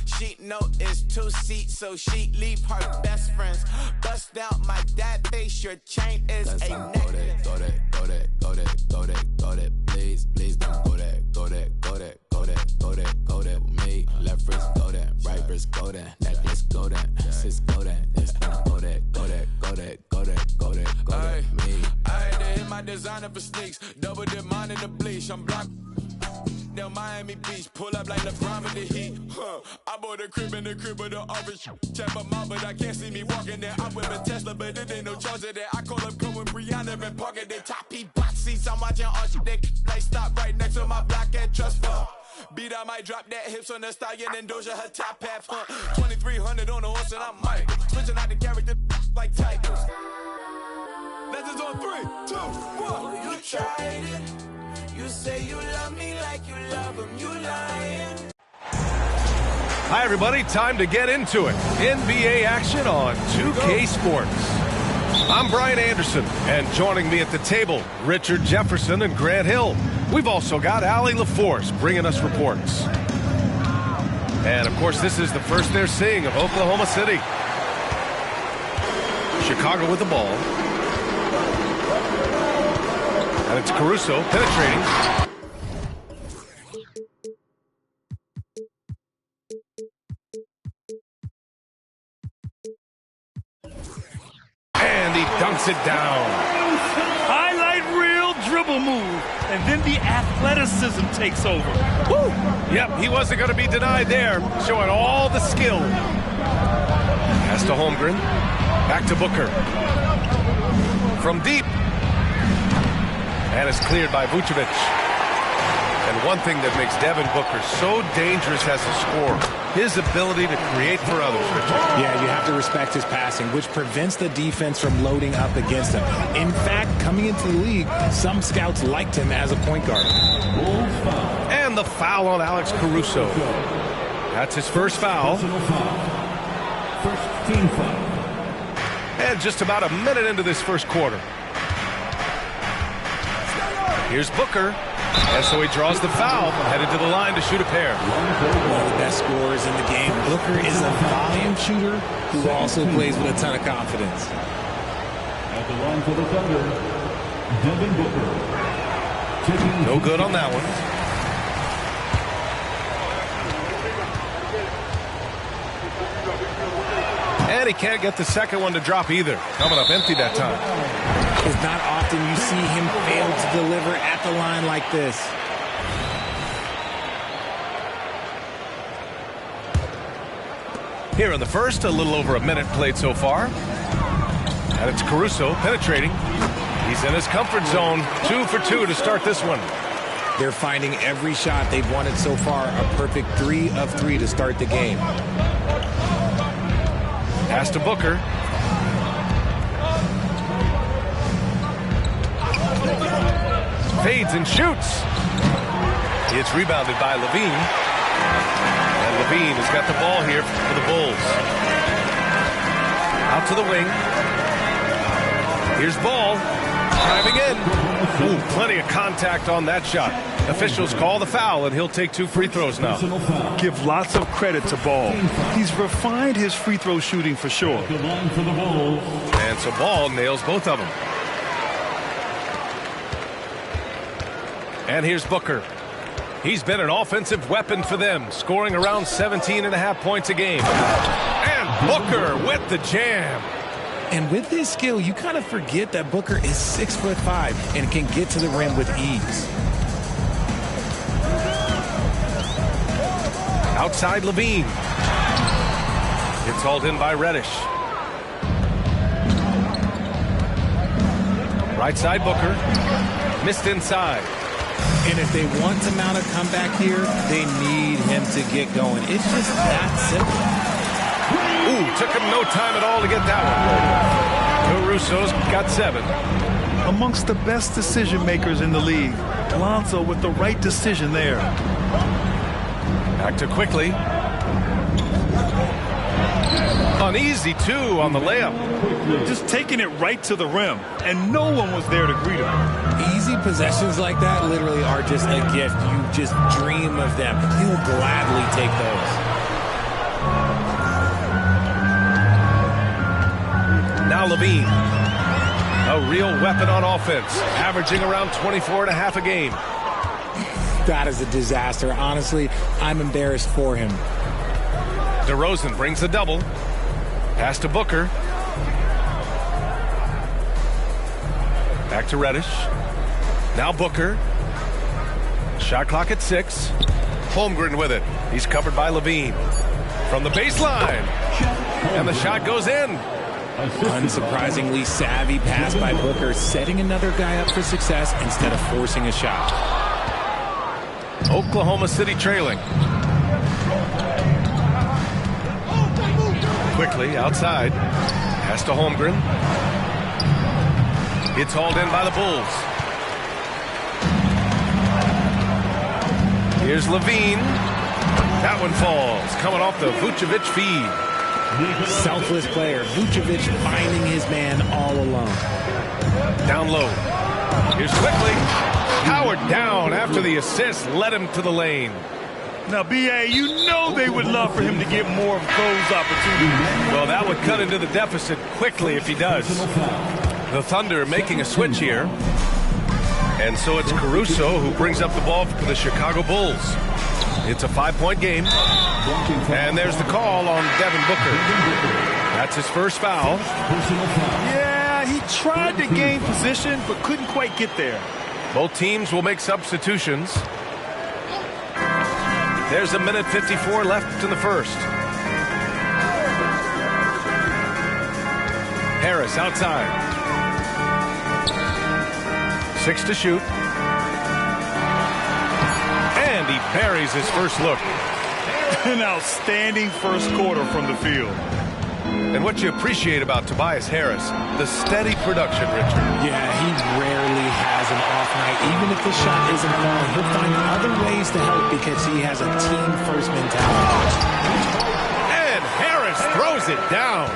She know it's 2 seats, so she leave her best friends. Bust down my dad face. Your chain is Got a some necklace. Kodak, Kodak, Kodak, Kodak, Kodak. Please, please don't. Kodak, Kodak, Kodak, Kodak, Kodak, Kodak with me. Left wrist Kodak, right wrist Kodak, necklace Kodak, sis Kodak, this one Kodak, Kodak, Kodak, Kodak, Kodak, Kodak, me. I had to hit my designer for sneaks. Double dip mine in the bleach. I'm blocked down Miami Beach. Pull up like LeBron with the heat. I bought a crib in the crib with the office. Check my mouth, but I can't see me walking there. I'm with a Tesla, but it ain't no charge of that. I call up Cohen, Brianna, and park at the top. He box seats. I'm watching all shit. They like stop right next to my block at Trust Fund. Beat, I might drop that hips on the stallion and Doja her top half. 2300 on the horse and I'm Mike. Switching out the character like Tigers. Legends on 3, 2, 1. You tried it. You say you love me like you love him. You lying. Hi, everybody. Time to get into it. NBA action on 2K Sports. I'm Brian Anderson, and joining me at the table, Richard Jefferson and Grant Hill. We've also got Allie LaForce bringing us reports. And, of course, this is the first they're seeing of Oklahoma City. Chicago with the ball. And it's Caruso penetrating. And he dunks it down. Highlight reel dribble move, and then the athleticism takes over. Woo! Yep, he wasn't going to be denied there, showing all the skill. Pass to Holmgren. Back to Booker. From deep. And it's cleared by Vucevic. And one thing that makes Devin Booker so dangerous as a scorer, his ability to create for others, Richard. Yeah, you have to respect his passing, which prevents the defense from loading up against him. In fact, coming into the league, some scouts liked him as a point guard. And the foul on Alex Caruso. That's his first foul. First team foul. And just about a minute into this first quarter. Here's Booker. And so he draws the foul, headed to the line to shoot a pair. One of the best scorers in the game. Booker is a volume shooter who also plays with a ton of confidence. At the line for the Thunder, Devin Booker. No good on that one. And he can't get the second one to drop either. Coming up empty that time. It's not often you see him fail to deliver at the line like this. Here in the first, a little over a minute played so far. And it's Caruso penetrating. He's in his comfort zone. 2 for 2 to start this one. They're finding every shot they've wanted so far. A perfect 3 of 3 to start the game. Pass to Booker. Fades and shoots. It's rebounded by Levine. And Levine has got the ball here for the Bulls. Out to the wing. Here's Ball. Driving in. Ooh, plenty of contact on that shot. Officials call the foul, and he'll take 2 free throws now. Give lots of credit to Ball. He's refined his free throw shooting for sure. And so Ball nails both of them. And here's Booker. He's been an offensive weapon for them, scoring around 17.5 points a game. And Booker with the jam. And with his skill, you kind of forget that Booker is 6'5" and can get to the rim with ease. Outside Levine. It's hauled in by Reddish. Right side Booker. Missed inside. And if they want to mount a comeback here, they need him to get going. It's just that simple. Ooh, took him no time at all to get that one. Caruso's got 7. Amongst the best decision makers in the league. Lonzo with the right decision there. Back to Quickly. Uneasy, too, on the layup. Just taking it right to the rim, and no one was there to greet him. Easy possessions like that literally are just a gift. You just dream of them. He'll gladly take those. Now Levine. A real weapon on offense, averaging around 24.5 a game. That is a disaster. Honestly, I'm embarrassed for him. DeRozan brings the double. Pass to Booker. Back to Reddish. Now Booker. Shot clock at 6. Holmgren with it. He's covered by Levine. From the baseline. And the shot goes in. Unsurprisingly savvy pass by Booker, setting another guy up for success instead of forcing a shot. Oklahoma City trailing. Quickly outside. Pass to Holmgren. It's hauled in by the Bulls. Here's Levine. That one falls. Coming off the Vucevic feed. Selfless player. Vucevic finding his man all alone. Down low. Here's Quickly. Howard down after the assist led him to the lane. Now, B.A., you know they would love for him to get more of those opportunities. Well, that would cut into the deficit quickly if he does. The Thunder making a switch here. And so it's Caruso who brings up the ball for the Chicago Bulls. It's a 5-point game. And there's the call on Devin Booker. That's his first foul. Yeah, he tried to gain position but couldn't quite get there. Both teams will make substitutions. There's a minute 54 left in the first. Harris outside. 6 to shoot. And he buries his first look. An outstanding first quarter from the field. And what you appreciate about Tobias Harris, the steady production, Richard. Yeah, he rarely has an off night. Even if the shot isn't falling, he'll find other ways to help because he has a team-first mentality. And Harris throws it down.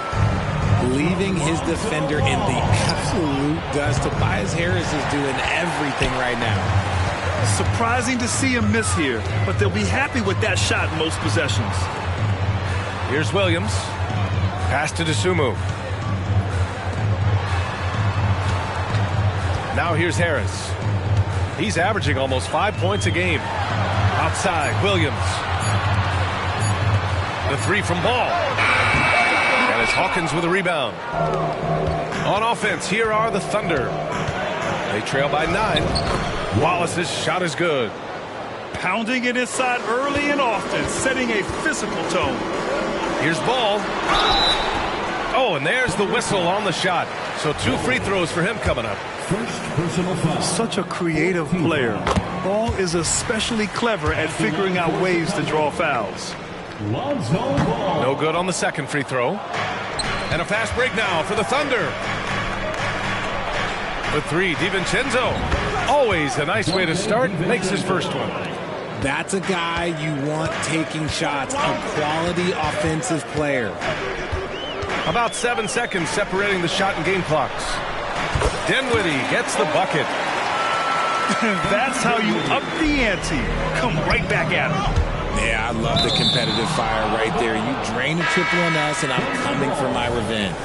Leaving his defender in the absolute dust. Tobias Harris is doing everything right now. Surprising to see him miss here, but they'll be happy with that shot in most possessions. Here's Williams. Pass to DeSumo. Now here's Harris. He's averaging almost 5 points a game. Outside, Williams. The 3 from Ball. And it's Hawkins with a rebound. On offense, here are the Thunder. They trail by 9. Wallace's shot is good. Pounding it inside early and often, setting a physical tone. Here's Ball. Oh, and there's the whistle on the shot. So 2 free throws for him coming up. First personal foul. Such a creative player. Ball is especially clever at figuring out ways to draw fouls. Lonzo Ball. No good on the second free throw. And a fast break now for the Thunder. The 3, DiVincenzo. Always a nice way to start. Makes his first one. That's a guy you want taking shots, a quality offensive player. About 7 seconds separating the shot and game clocks. Dinwiddie gets the bucket. That's how you up the ante. Come right back at him. Yeah, I love the competitive fire right there. You drain a triple on us, and I'm coming for my revenge.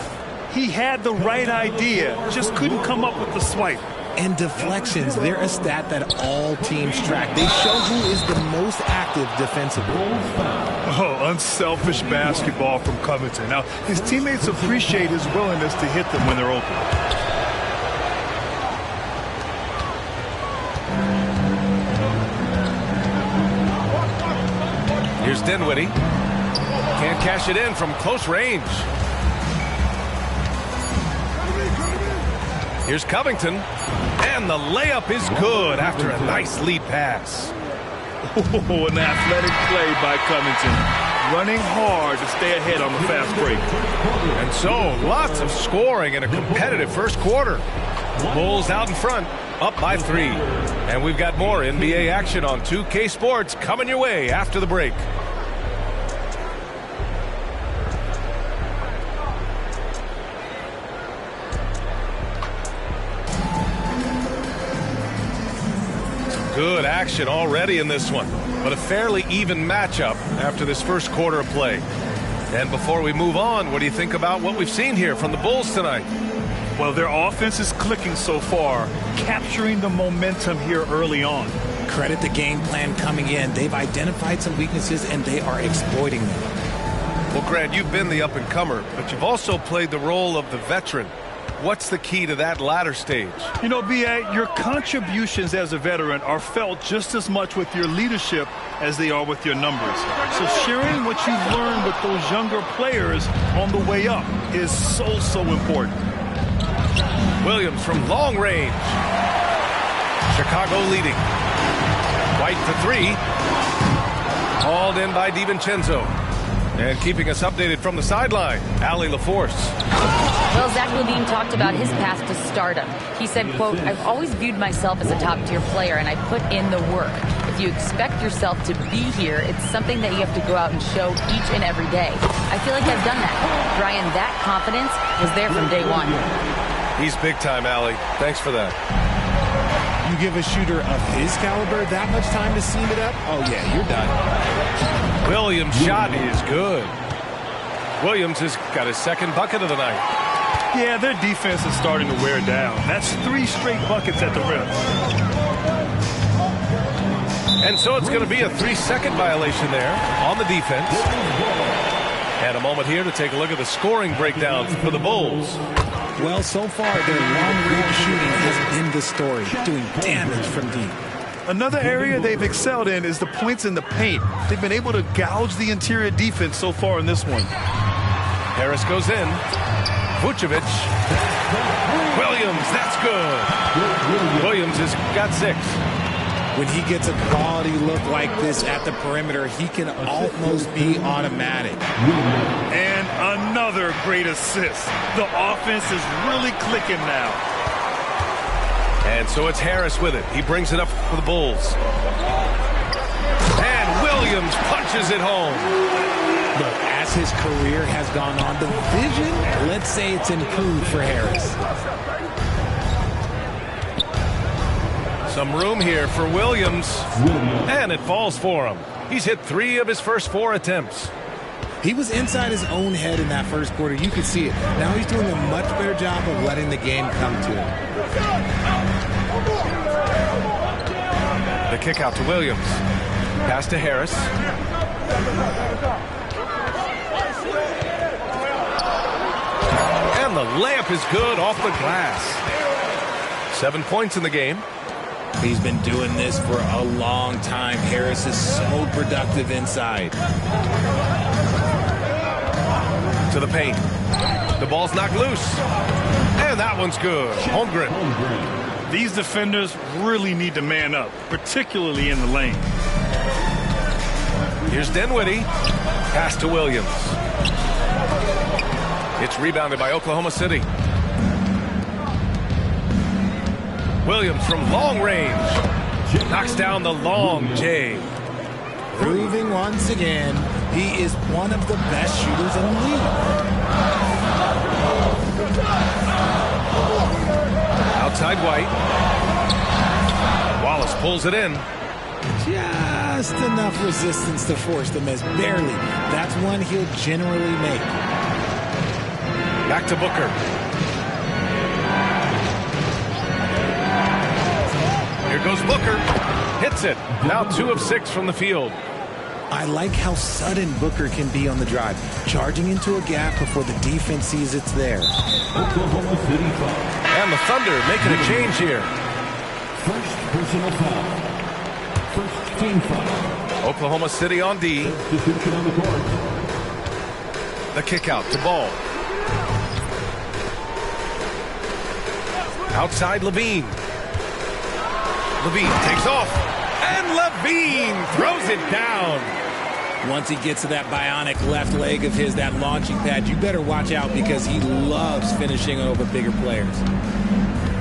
He had the right idea, just couldn't come up with the swipe. And deflections, they're a stat that all teams track. They show who is the most active defensively. Oh, unselfish basketball from Covington. Now, his teammates appreciate his willingness to hit them when they're open. Here's Dinwiddie. Can't cash it in from close range. Here's Covington. And the layup is good after a nice lead pass. Oh, an athletic play by Covington. Running hard to stay ahead on the fast break. And so, lots of scoring in a competitive first quarter. Bulls out in front, up by 3. And we've got more NBA action on 2K Sports coming your way after the break. Good action already in this one, but a fairly even matchup after this first quarter of play. And before we move on, what do you think about what we've seen here from the Bulls tonight? Well, their offense is clicking so far, capturing the momentum here early on. Credit the game plan coming in. They've identified some weaknesses, and they are exploiting them. Well, Grant, you've been the up-and-comer, but you've also played the role of the veteran. What's the key to that latter stage? You know, B.A., your contributions as a veteran are felt just as much with your leadership as they are with your numbers. So sharing what you've learned with those younger players on the way up is so important. Williams from long range. Chicago leading. White for 3. Hauled in by DiVincenzo. And keeping us updated from the sideline, Allie LaForce. Well, Zach LaVine talked about his path to stardom. He said, quote, "I've always viewed myself as a top-tier player, and I put in the work. If you expect yourself to be here, it's something that you have to go out and show each and every day. I feel like I've done that." Brian, that confidence was there from day one. He's big time, Allie. Thanks for that. You give a shooter of his caliber that much time to seam it up? Oh, yeah, you're done. Williams' shot is good. Williams has got his second bucket of the night. Yeah, their defense is starting to wear down. That's 3 straight buckets at the rim. And so it's going to be a 3-second violation there on the defense. And a moment here to take a look at the scoring breakdown for the Bulls. Well, so far, their long-range shooting has been the story, doing damage from deep. Another area they've excelled in is the points in the paint. They've been able to gouge the interior defense so far in this one. Harris goes in. Vucevic. Williams, that's good. Williams has got 6. When he gets a quality look like this at the perimeter, he can almost be automatic. And another great assist. The offense is really clicking now. And so it's Harris with it. He brings it up for the Bulls. And Williams punches it home. Look, as his career has gone on, the vision, let's say it's improved for Harris. Some room here for Williams. And it falls for him. He's hit 3 of his first 4 attempts. He was inside his own head in that first quarter. You could see it. Now he's doing a much better job of letting the game come to him. The kick out to Williams. Pass to Harris. And the layup is good off the glass. 7 points in the game. He's been doing this for a long time. Harris is so productive inside. To the paint. The ball's knocked loose. And that one's good. Holmgren. These defenders really need to man up, particularly in the lane. Here's Dinwiddie. Pass to Williams. It's rebounded by Oklahoma City. Williams from long range knocks down the long J. Proving once again, he is one of the best shooters in the league. Outside White. Wallace pulls it in. Just enough resistance to force the miss. Barely. That's one he'll generally make. Back to Booker. Here goes Booker. Hits it. Now 2 of 6 from the field. I like how sudden Booker can be on the drive. Charging into a gap before the defense sees it's there. And the Thunder making a change here. First personal foul. First team foul. Oklahoma City on D. Substitution on the court. The kick out to Ball. Outside Levine. Levine takes off. And Levine throws it down. Once he gets to that bionic left leg of his, that launching pad, you better watch out because he loves finishing over bigger players.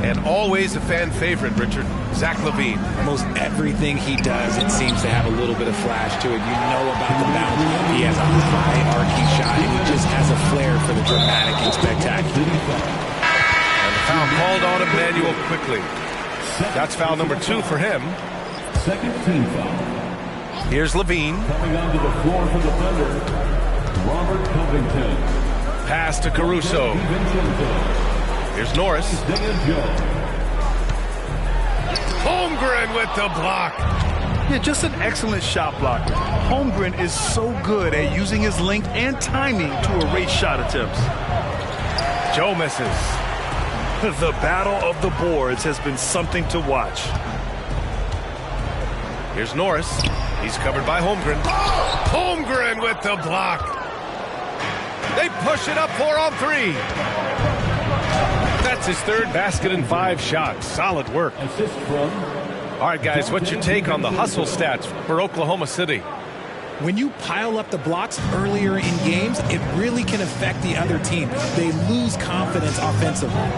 And always a fan favorite, Richard, Zach LaVine. Most everything he does, it seems to have a little bit of flash to it. You know about the bounce. He has a high arcing shot, and he just has a flair for the dramatic and spectacular. And the foul called on Emmanuel quickly. That's foul number 2 for him. Second team foul. Here's Levine. Coming onto the floor for the Thunder, Robert Covington. Pass to Caruso. Here's Norris. Holmgren with the block. Yeah, just an excellent shot blocker. Holmgren is so good at using his length and timing to erase shot attempts. Joe misses. The battle of the boards has been something to watch. Here's Norris. He's covered by Holmgren. Holmgren with the block. They push it up 4 on 3. That's his 3rd basket in 5 shots. Solid work. Assist from. All right, guys, what's your take on the hustle stats for Oklahoma City? When you pile up the blocks earlier in games, it really can affect the other team. They lose confidence offensively.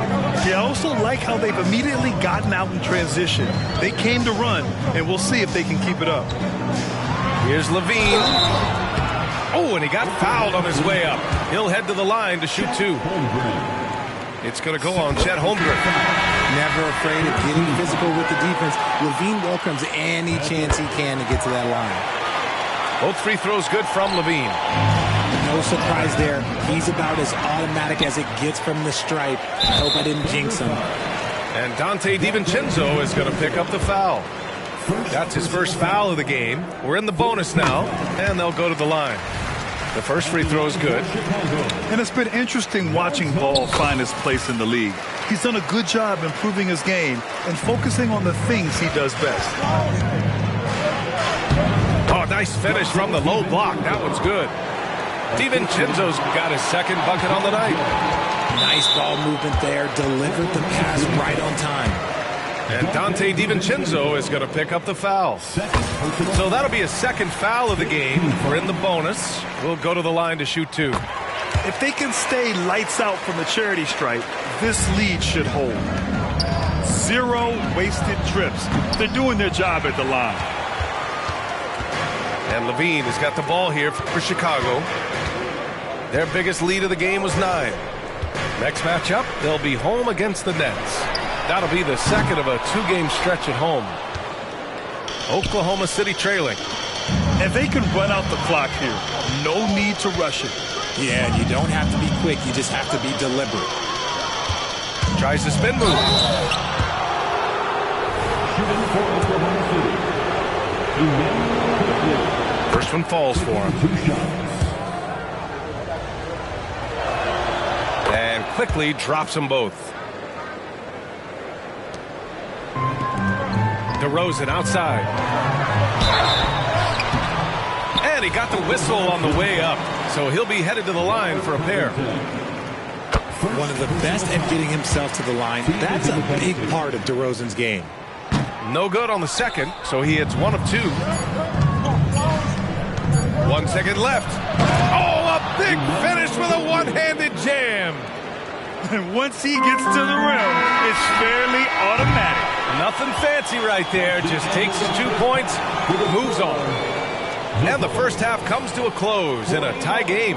Yeah, I also like how they've immediately gotten out in transition. They came to run, and we'll see if they can keep it up. Here's Levine. Oh, and he got fouled on his way up. He'll head to the line to shoot 2. It's going to go on Chet Holmgren. Never afraid of getting physical with the defense. Levine welcomes any chance he can to get to that line. Both free throws good from Levine. No surprise there. He's about as automatic as it gets from the stripe. I hope I didn't jinx him. And Dante DiVincenzo is going to pick up the foul. That's his first foul of the game. We're in the bonus now, and they'll go to the line. The first free throw is good. And it's been interesting watching Ball find his place in the league. He's done a good job improving his game and focusing on the things he does best. Oh, nice finish from the low block. That one's good. DiVincenzo's got his 2nd bucket on the night. Nice ball movement there. Delivered the pass right on time. And Dante DiVincenzo is going to pick up the foul. So that'll be a 2nd foul of the game. We're in the bonus. We'll go to the line to shoot 2. If they can stay lights out from the charity stripe, this lead should hold. 0 wasted trips. They're doing their job at the line. And Levine has got the ball here for Chicago. Their biggest lead of the game was 9. Next matchup, they'll be home against the Nets. That'll be the 2nd of a 2-game stretch at home. Oklahoma City trailing. And they can run out the clock here. No need to rush it. Yeah, you don't have to be quick. You just have to be deliberate. Tries the spin move. Shooting for Oklahoma City. First one falls for him. 2 shots. And quickly drops them both. DeRozan outside. And he got the whistle on the way up. So he'll be headed to the line for a pair. One of the best at getting himself to the line. That's a big part of DeRozan's game. No good on the 2nd, so he hits 1 of 2. 1 second left. Oh, a big finish with a one-handed jam. And once he gets to the rim, it's fairly automatic. Nothing fancy right there. Just takes his 2 points, moves on. And the first half comes to a close in a tie game.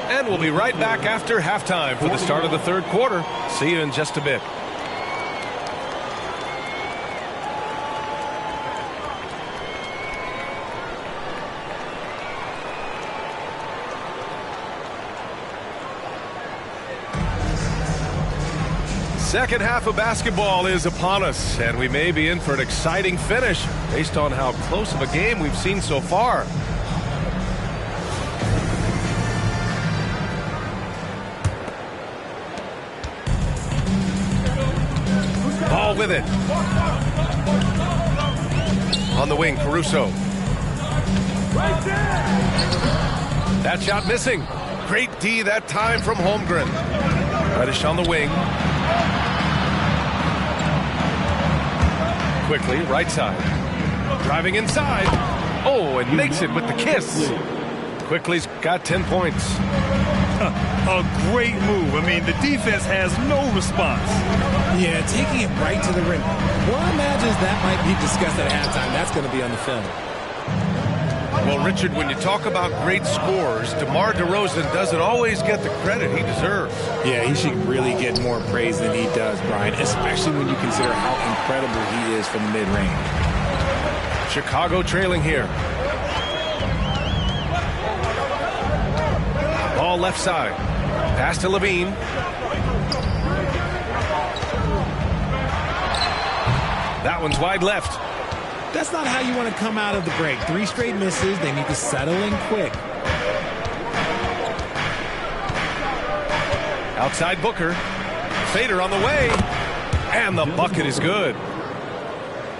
And we'll be right back after halftime for the start of the third quarter. See you in just a bit. Second half of basketball is upon us, and we may be in for an exciting finish based on how close of a game we've seen so far. Ball with it. On the wing, Caruso. That shot missing. Great D that time from Holmgren. Reddish on the wing. Quickly, right side. Driving inside. Oh, and makes it with the kiss. Quickly's got 10 points. A great move. I mean, the defense has no response. Yeah, taking it right to the rim. Well, I imagine that might be discussed at halftime. That's going to be on the film. Well, Richard, when you talk about great scores, DeMar DeRozan doesn't always get the credit he deserves. Yeah, he should really get more praise than he does, Brian, especially when you consider how incredible he is from mid-range. Chicago trailing here. Ball left side. Pass to Levine. That one's wide left. That's not how you want to come out of the break. 3 straight misses. They need to settle in quick. Outside Booker. Fader on the way. And the bucket is good.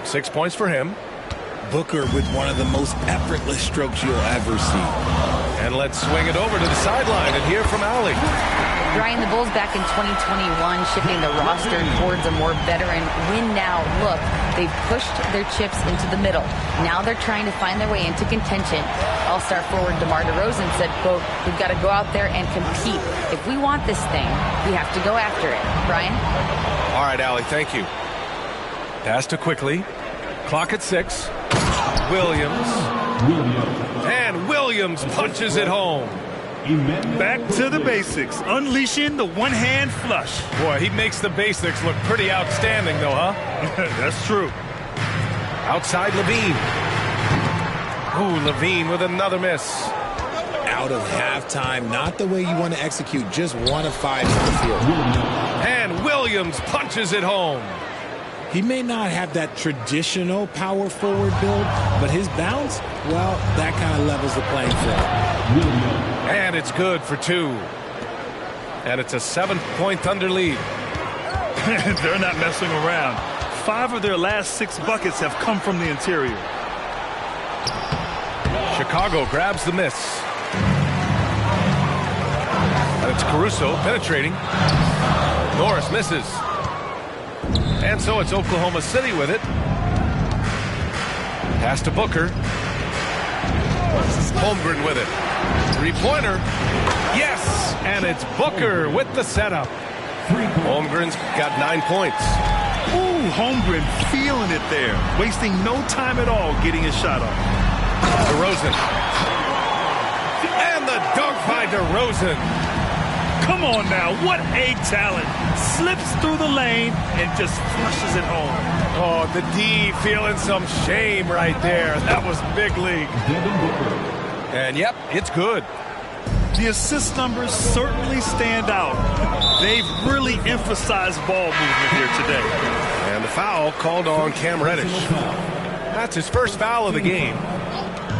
6 points for him. Booker with one of the most effortless strokes you'll ever see. And let's swing it over to the sideline and hear from Allie. Brian, the Bulls back in 2021 shifting the roster towards a more veteran win-now look. They've pushed their chips into the middle. Now they're trying to find their way into contention. All-star forward DeMar DeRozan said, quote, "We've got to go out there and compete. If we want this thing, we have to go after it." Brian? All right, Allie, thank you. Pass to Quickly. Clock at 6. Williams. And Williams punches it home. Back to the basics, unleashing the one-hand flush. Boy, he makes the basics look pretty outstanding, though, huh? That's true. Outside Levine. Ooh, Levine with another miss. Out of halftime, not the way you want to execute, just 1 of 5 from the field. And Williams punches it home. He may not have that traditional power forward build, but his bounce, well, that kind of levels the playing field. And it's good for 2. And it's a 7-point under lead. They're not messing around. 5 of their last 6 buckets have come from the interior. Chicago grabs the miss. And it's Caruso penetrating. Norris misses. And so it's Oklahoma City with it. Pass to Booker. Holmgren with it. 3-pointer. Yes! And it's Booker with the setup. Holmgren's got 9 points. Ooh, Holmgren feeling it there. Wasting no time at all getting his shot off. DeRozan. And the dunk by DeRozan. Come on now, what a talent. Slips through the lane and just flushes it home. Oh, the D feeling some shame right there. That was big league. And yep, it's good. The assist numbers certainly stand out. They've really emphasized ball movement here today. And the foul called on Cam Reddish. That's his first foul of the game.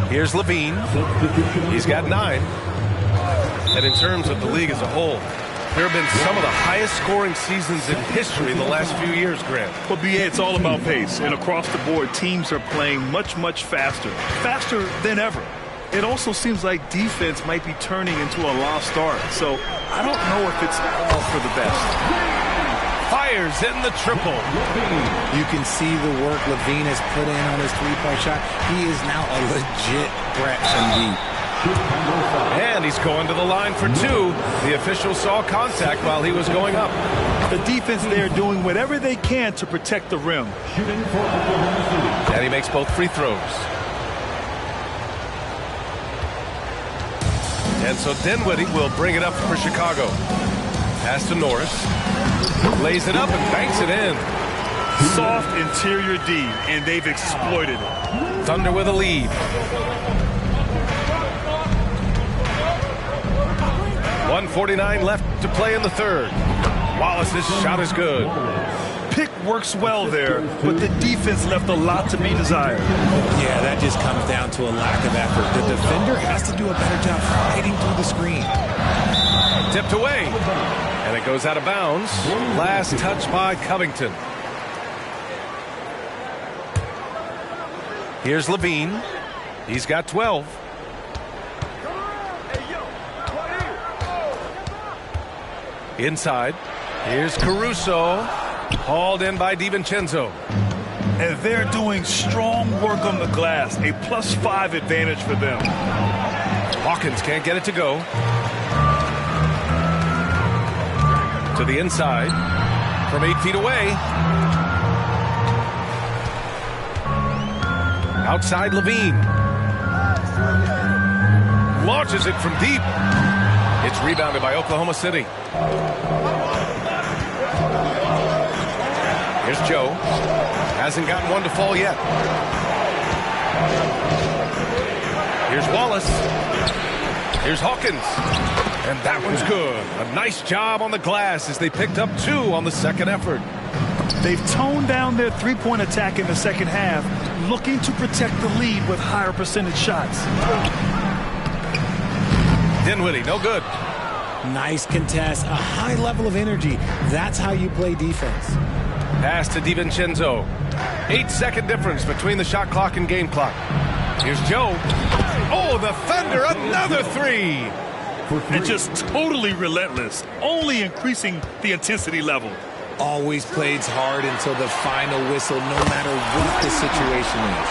Here's Levine. He's got 9. And in terms of the league as a whole, there have been some of the highest scoring seasons in history the last few years, Grant. Well, BA, it's all about pace. And across the board, teams are playing much, much faster. Faster than ever. It also seems like defense might be turning into a lost art. So I don't know if it's all for the best. Fires in the triple. You can see the work Levine has put in on his 3-point shot. He is now a legit threat from deep. And he's going to the line for two. The official saw contact while he was going up. The defense there doing whatever they can to protect the rim. And he makes both free throws. And so Dinwiddie will bring it up for Chicago. Pass to Norris. Lays it up and banks it in. Soft interior D, and they've exploited it. Thunder with a lead. 1:49 left to play in the third. Wallace's shot is good. Pick works well there, but the defense left a lot to be desired. Yeah, that just comes down to a lack of effort. The defender has to do a better job fighting through the screen. Tipped away, and it goes out of bounds. Last touch by Covington. Here's Levine. He's got 12. Inside. Here's Caruso. Hauled in by DiVincenzo. And they're doing strong work on the glass. A +5 advantage for them. Hawkins can't get it to go. To the inside. From 8 feet away. Outside Levine. Launches it from deep. It's rebounded by Oklahoma City. Here's Joe. Hasn't gotten one to fall yet. Here's Wallace. Here's Hawkins. And that one's good. A nice job on the glass as they picked up 2 on the second effort. They've toned down their three-point attack in the second half, looking to protect the lead with higher percentage shots. Dinwiddie, no good. Nice contest, a high level of energy. That's how you play defense. Pass to DiVincenzo. 8-second difference between the shot clock and game clock. Here's Joe. Oh, the Thunder, another 3. And just totally relentless, only increasing the intensity level. Always plays hard until the final whistle, no matter what the situation is.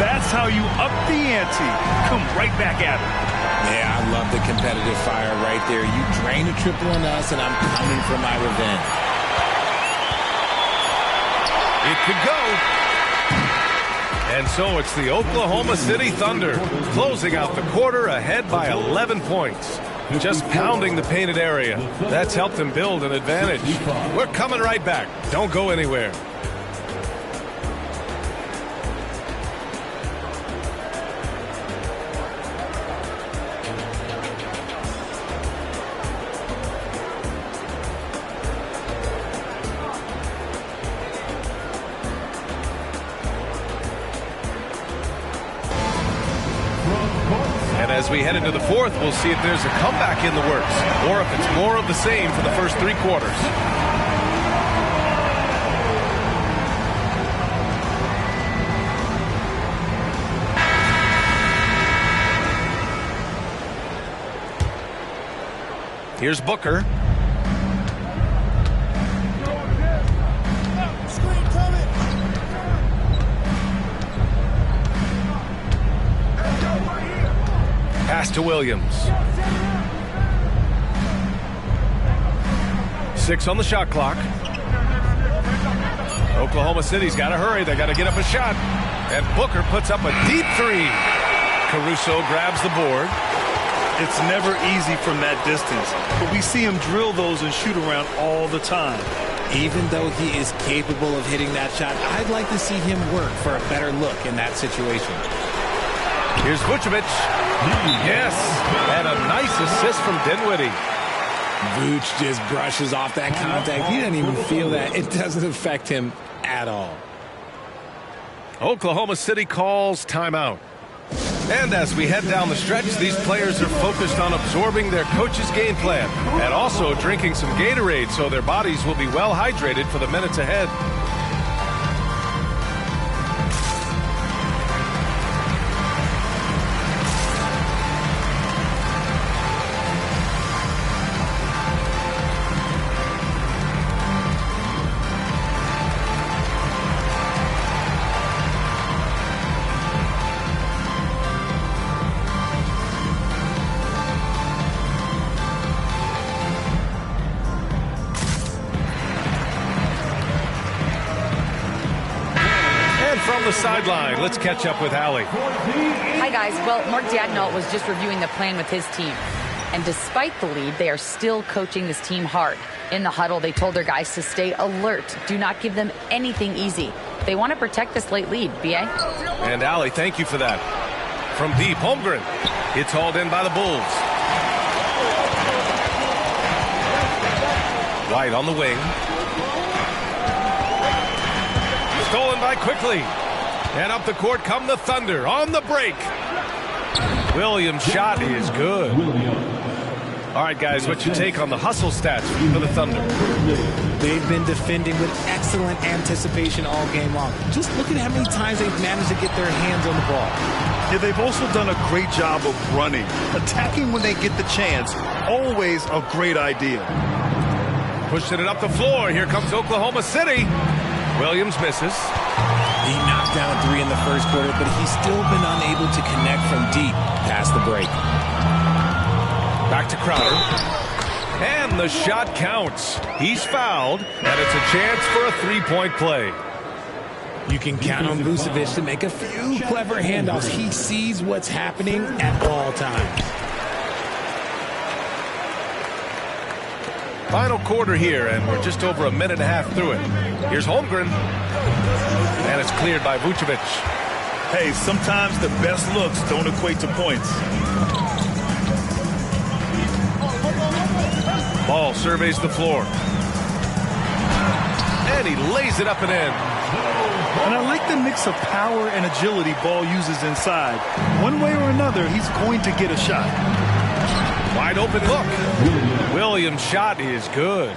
That's how you up the ante. Come right back at it. Yeah, I love the competitive fire right there. You drain a triple on us, and I'm coming for my revenge. It could go. And so it's the Oklahoma City Thunder closing out the quarter ahead by 11 points. Just pounding the painted area. That's helped them build an advantage. We're coming right back. Don't go anywhere. As we head into the fourth, we'll see if there's a comeback in the works or if it's more of the same for the first 3 quarters. Here's Booker. Pass to Williams. 6 on the shot clock. Oklahoma City's got to hurry. They got to get up a shot. And Booker puts up a deep 3. Caruso grabs the board. It's never easy from that distance, but we see him drill those and shoot around all the time. Even though he is capable of hitting that shot, I'd like to see him work for a better look in that situation. Here's Vucevic. Yes, and a nice assist from Dinwiddie. Vooch just brushes off that contact. He doesn't even feel that. It doesn't affect him at all. Oklahoma City calls timeout. And as we head down the stretch, these players are focused on absorbing their coach's game plan and also drinking some Gatorade so their bodies will be well hydrated for the minutes ahead. the sideline. Let's catch up with Allie. Hi, guys. Well, Mark Daigneault was just reviewing the plan with his team. And despite the lead, they are still coaching this team hard. In the huddle, they told their guys to stay alert. Do not give them anything easy. They want to protect this late lead. B.A.? And Allie, thank you for that. From deep, Holmgren. It's hauled in by the Bulls. White on the wing. Stolen by Quickly. And up the court come the Thunder on the break. Williams' shot is good. All right, guys, what's your take on the hustle stats for the Thunder? They've been defending with excellent anticipation all game long. Just look at how many times they've managed to get their hands on the ball. Yeah, they've also done a great job of running. Attacking when they get the chance, always a great idea. Pushing it up the floor. Here comes Oklahoma City. Williams misses. He knocked down 3 in the first quarter, but he's still been unable to connect from deep past the break. Back to Crowder. And the shot counts. He's fouled, and it's a chance for a three-point play. You can count on Vucevic to make a few clever handoffs. He sees what's happening at all times. Final quarter here, and we're just over a minute and a half through it. Here's Holmgren. And it's cleared by Vucevic. Hey, sometimes the best looks don't equate to points. Ball surveys the floor. And he lays it up and in. And I like the mix of power and agility Ball uses inside. One way or another, he's going to get a shot. Wide open look. Williams' shot is good.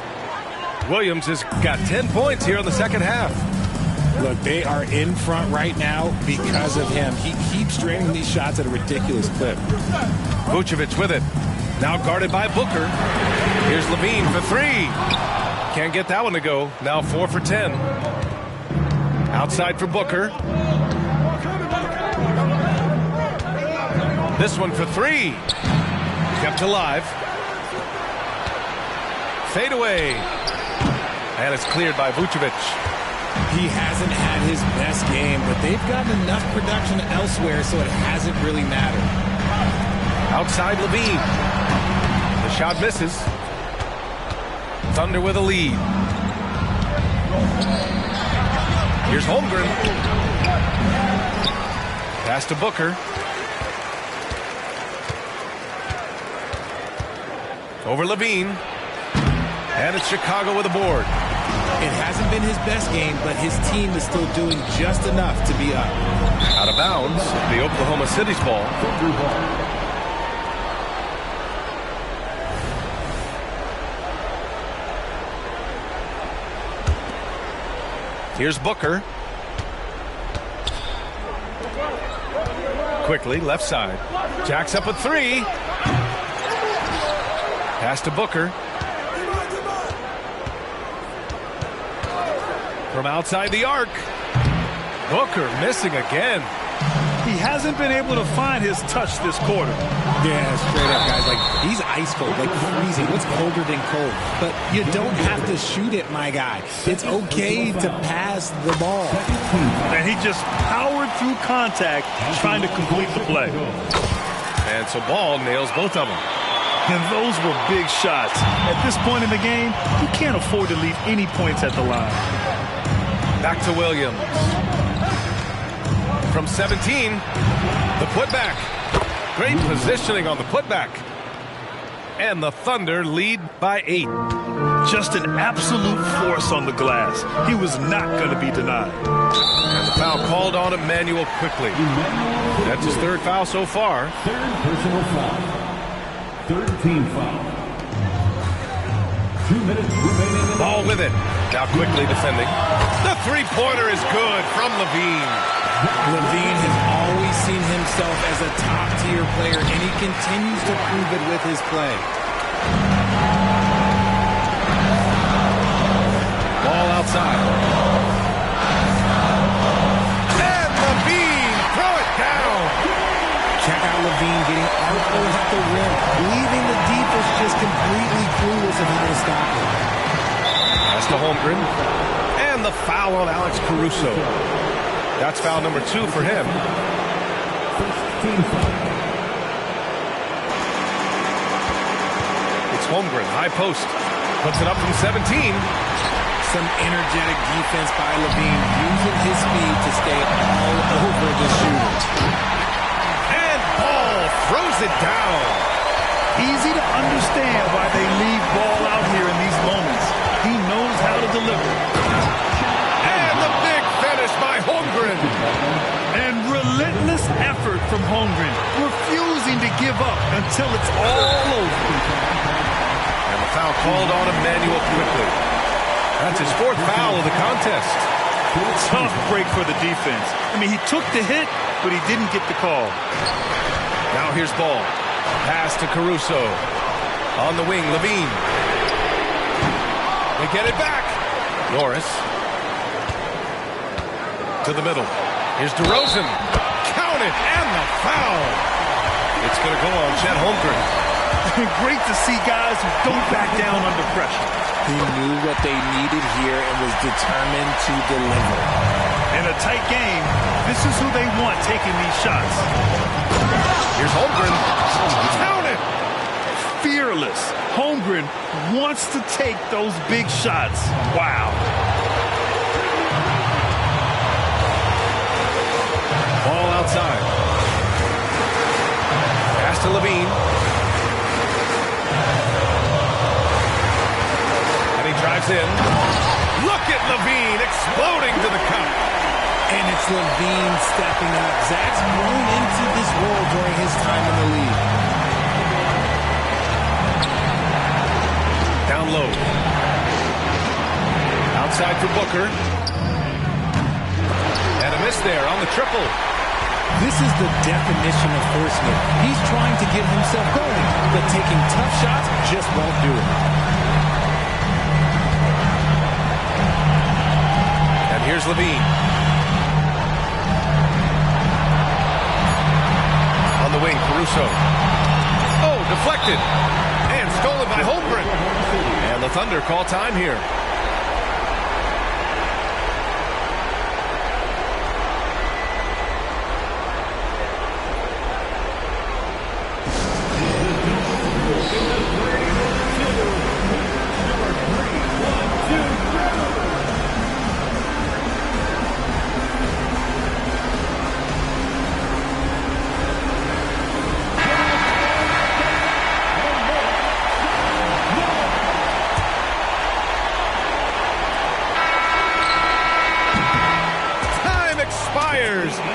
Williams has got 10 points here in the second half. Look, they are in front right now because of him. He keeps draining these shots at a ridiculous clip. Vucevic with it. Now guarded by Booker. Here's Levine for 3. Can't get that one to go. Now 4 for 10. Outside for Booker. This one for 3. Kept alive. Fade away. And it's cleared by Vucevic. He hasn't had his best game, but they've gotten enough production elsewhere, so it hasn't really mattered. Outside Levine. The shot misses. Thunder with a lead. Here's Holmgren. Pass to Booker. Over Levine. And it's Chicago with a board. It hasn't been his best game, but his team is still doing just enough to be up. Out of bounds, the Oklahoma City's ball. Here's Booker. Quickly, left side. Jacks up with 3. Pass to Booker. From outside the arc. Booker missing again. He hasn't been able to find his touch this quarter. Yeah, straight up, guys. Like, he's ice cold, like freezing. What's colder than cold? But you don't have to shoot it, my guy. It's okay to pass the ball. And he just powered through contact, trying to complete the play. And so Ball nails both of them. And those were big shots. At this point in the game, you can't afford to leave any points at the line. Back to Williams. From 17, the putback. Great positioning on the putback. And the Thunder lead by 8. Just an absolute force on the glass. He was not going to be denied. And the foul called on Emmanuel Quickly. That's his 3rd foul so far. 3rd personal foul. 3rd team foul. 2 minutes remaining. Ball with it. Now Quickly defending. The three-pointer is good from Levine. Levine has always seen himself as a top-tier player, and he continues to prove it with his play. Ball outside. And Levine, throw it down. Check out Levine getting artful at the rim, leaving the defense just completely clueless of how to stop him. That's to Holmgren. And the foul on Alex Caruso. That's foul number 2 for him. It's Holmgren, high post. Puts it up from 17. Some energetic defense by Levine, using his speed to stay all over the shooter. And Ball throws it down. Easy to understand why they leave Ball out here in these moments. He knows how to deliver. And the big finish by Holmgren. And relentless effort from Holmgren, refusing to give up until it's all over. And the foul called on Emmanuel quickly. That's his 4th foul of the contest. Tough break for the defense. I mean, he took the hit, but he didn't get the call. Now here's Ball. Pass to Caruso. On the wing, Levine. They get it back. Norris. To the middle. Here's DeRozan. Count it, and the foul. It's going to go on Chet Holmgren. Great to see guys who don't back down under pressure. He knew what they needed here and was determined to deliver. In a tight game, this is who they want taking these shots. Here's Holmgren. Count it. Fearless. Holmgren wants to take those big shots. Wow. Ball outside. Pass to Levine. And he drives in. Look at Levine exploding to the cup. And it's Levine stepping up. Zach's grown into this role during his time in the league. Down low. Outside for Booker. And a miss there on the triple. This is the definition of forcing it. He's trying to get himself going, but taking tough shots just won't do it. And here's Levine. On the wing, Caruso. Oh, deflected. And stolen by Holmgren. And the Thunder call time here.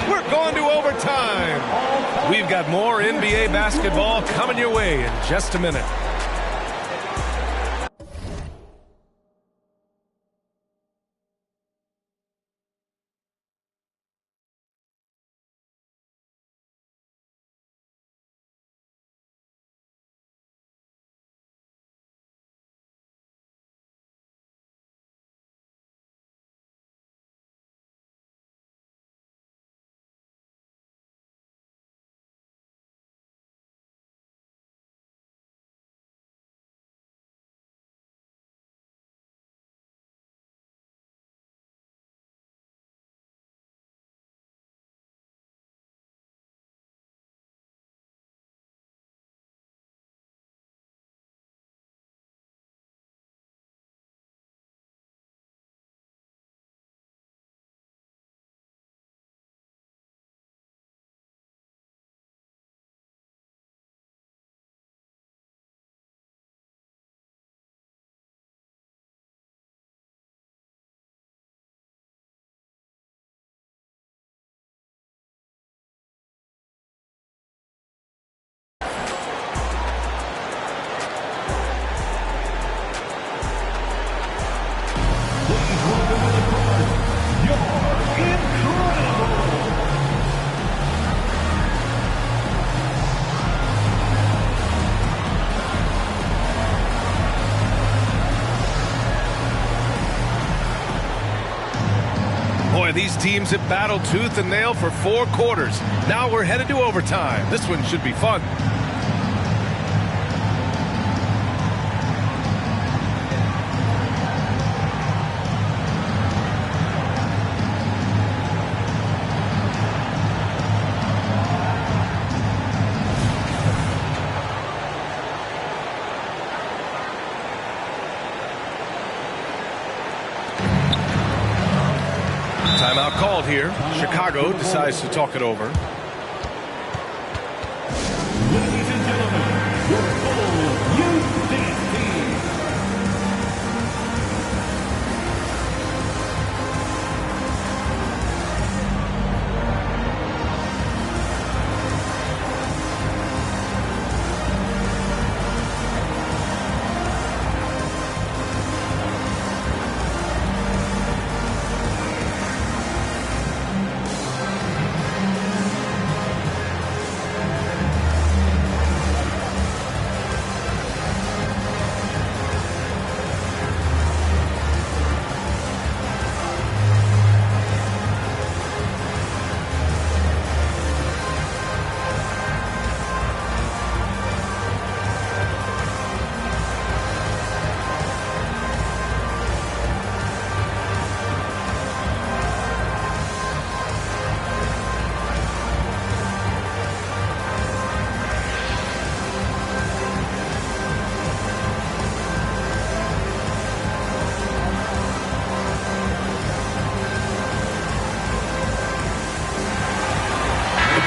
We're going to overtime. We've got more NBA basketball coming your way in just a minute. These teams have battled tooth and nail for 4 quarters. Now we're headed to overtime. This one should be fun. Timeout called here. Chicago decides to talk it over. Ladies and gentlemen, your full youth dance team.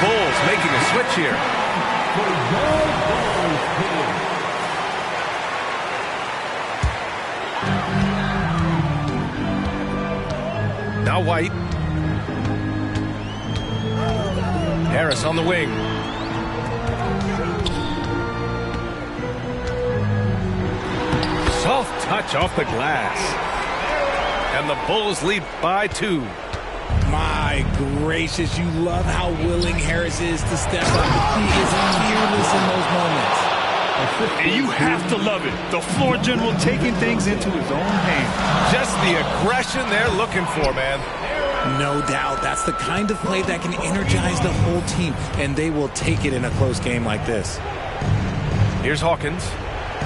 Bulls making a switch here. Now White. Harris on the wing. Soft touch off the glass. And the Bulls lead by 2. My gracious, you love how willing Harris is to step up. He is fearless in those moments. And you have to love it. The floor general taking things into his own hands. Just the aggression they're looking for, man. No doubt. That's the kind of play that can energize the whole team, and they will take it in a close game like this. Here's Hawkins.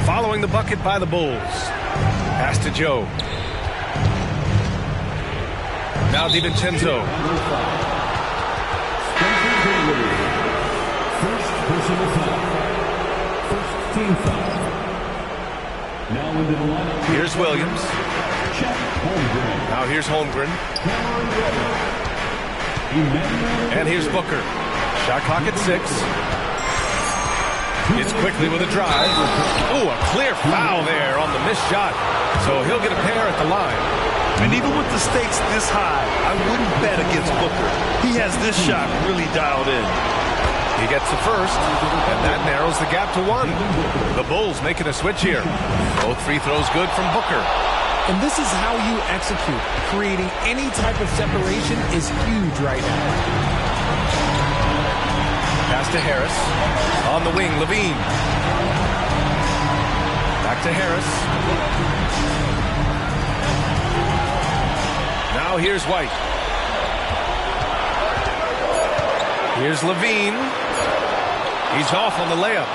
Following the bucket by the Bulls. Pass to Joe. Now DiVincenzo. First personal foul. First team foul. Now into the lineup. Here's Williams. Holmgren. Now here's Holmgren. And here's Booker. Shot clock at 6. It's quickly with a drive. Oh, a clear foul there on the missed shot. So he'll get a pair at the line. And even with the stakes this high, I wouldn't bet against Booker. He has this shot really dialed in. He gets the first, and that narrows the gap to 1. The Bulls making a switch here. Both free throws good from Booker. And this is how you execute. Creating any type of separation is huge right now. Pass to Harris. On the wing, Levine. Back to Harris. Now here's White. Here's Levine. He's off on the layup.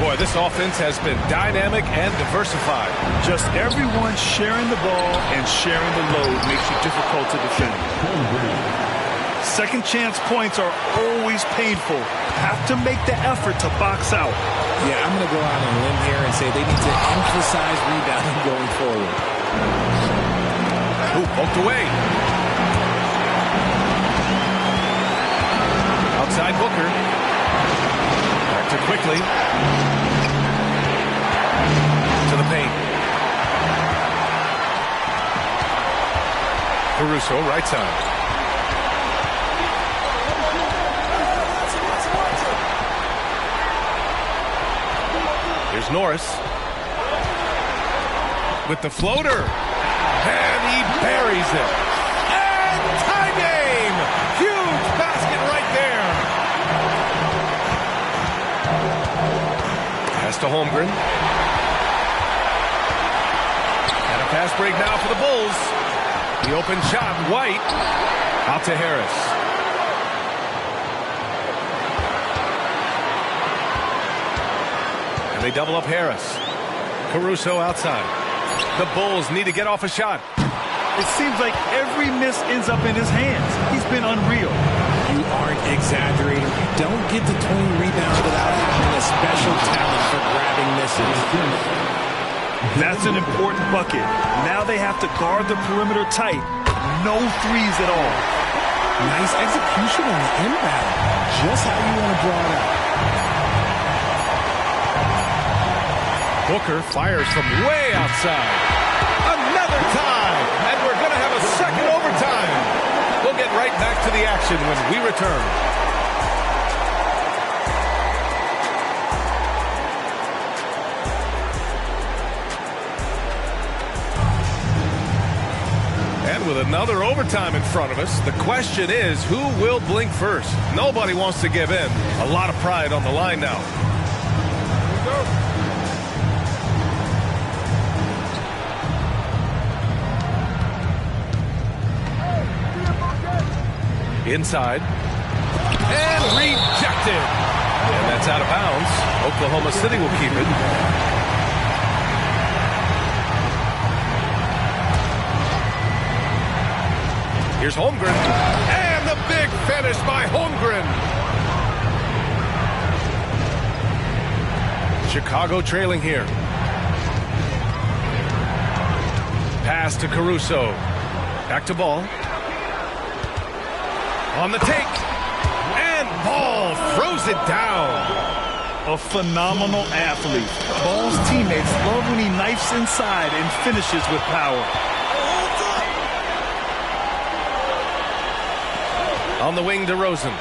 Boy, this offense has been dynamic and diversified. Just everyone sharing the ball and sharing the load makes you difficult to defend. Second chance points are always painful. Have to make the effort to box out. Yeah, I'm going to go out on a limb here and say they need to emphasize rebounding going forward. Ooh, poked away. Outside Booker. Back to Quickly. To the paint. Caruso, right side. Here's Norris. With the floater. And he buries it. And tie game! Huge basket right there. Pass to Holmgren. And a fast break now for the Bulls. The open shot, White. Out to Harris. And they double up Harris. Caruso outside. The Bulls need to get off a shot. It seems like every miss ends up in his hands. He's been unreal. You aren't exaggerating. You don't get to 20 rebounds without having a special talent for grabbing misses. That's an important bucket. Now they have to guard the perimeter tight. No threes at all. Nice execution on the inbound. Just how you want to draw it out. Booker fires from way outside. Another tie, and we're going to have a second overtime. We'll get right back to the action when we return. And with another overtime in front of us, the question is, who will blink first? Nobody wants to give in. A lot of pride on the line now. Inside. And rejected. And that's out of bounds. Oklahoma City will keep it. Here's Holmgren. And the big finish by Holmgren. Chicago trailing here. Pass to Caruso. Back to Ball. On the take. And Ball throws it down. A phenomenal athlete. Ball's teammates love when he knifes inside and finishes with power. On the wing, DeRozan.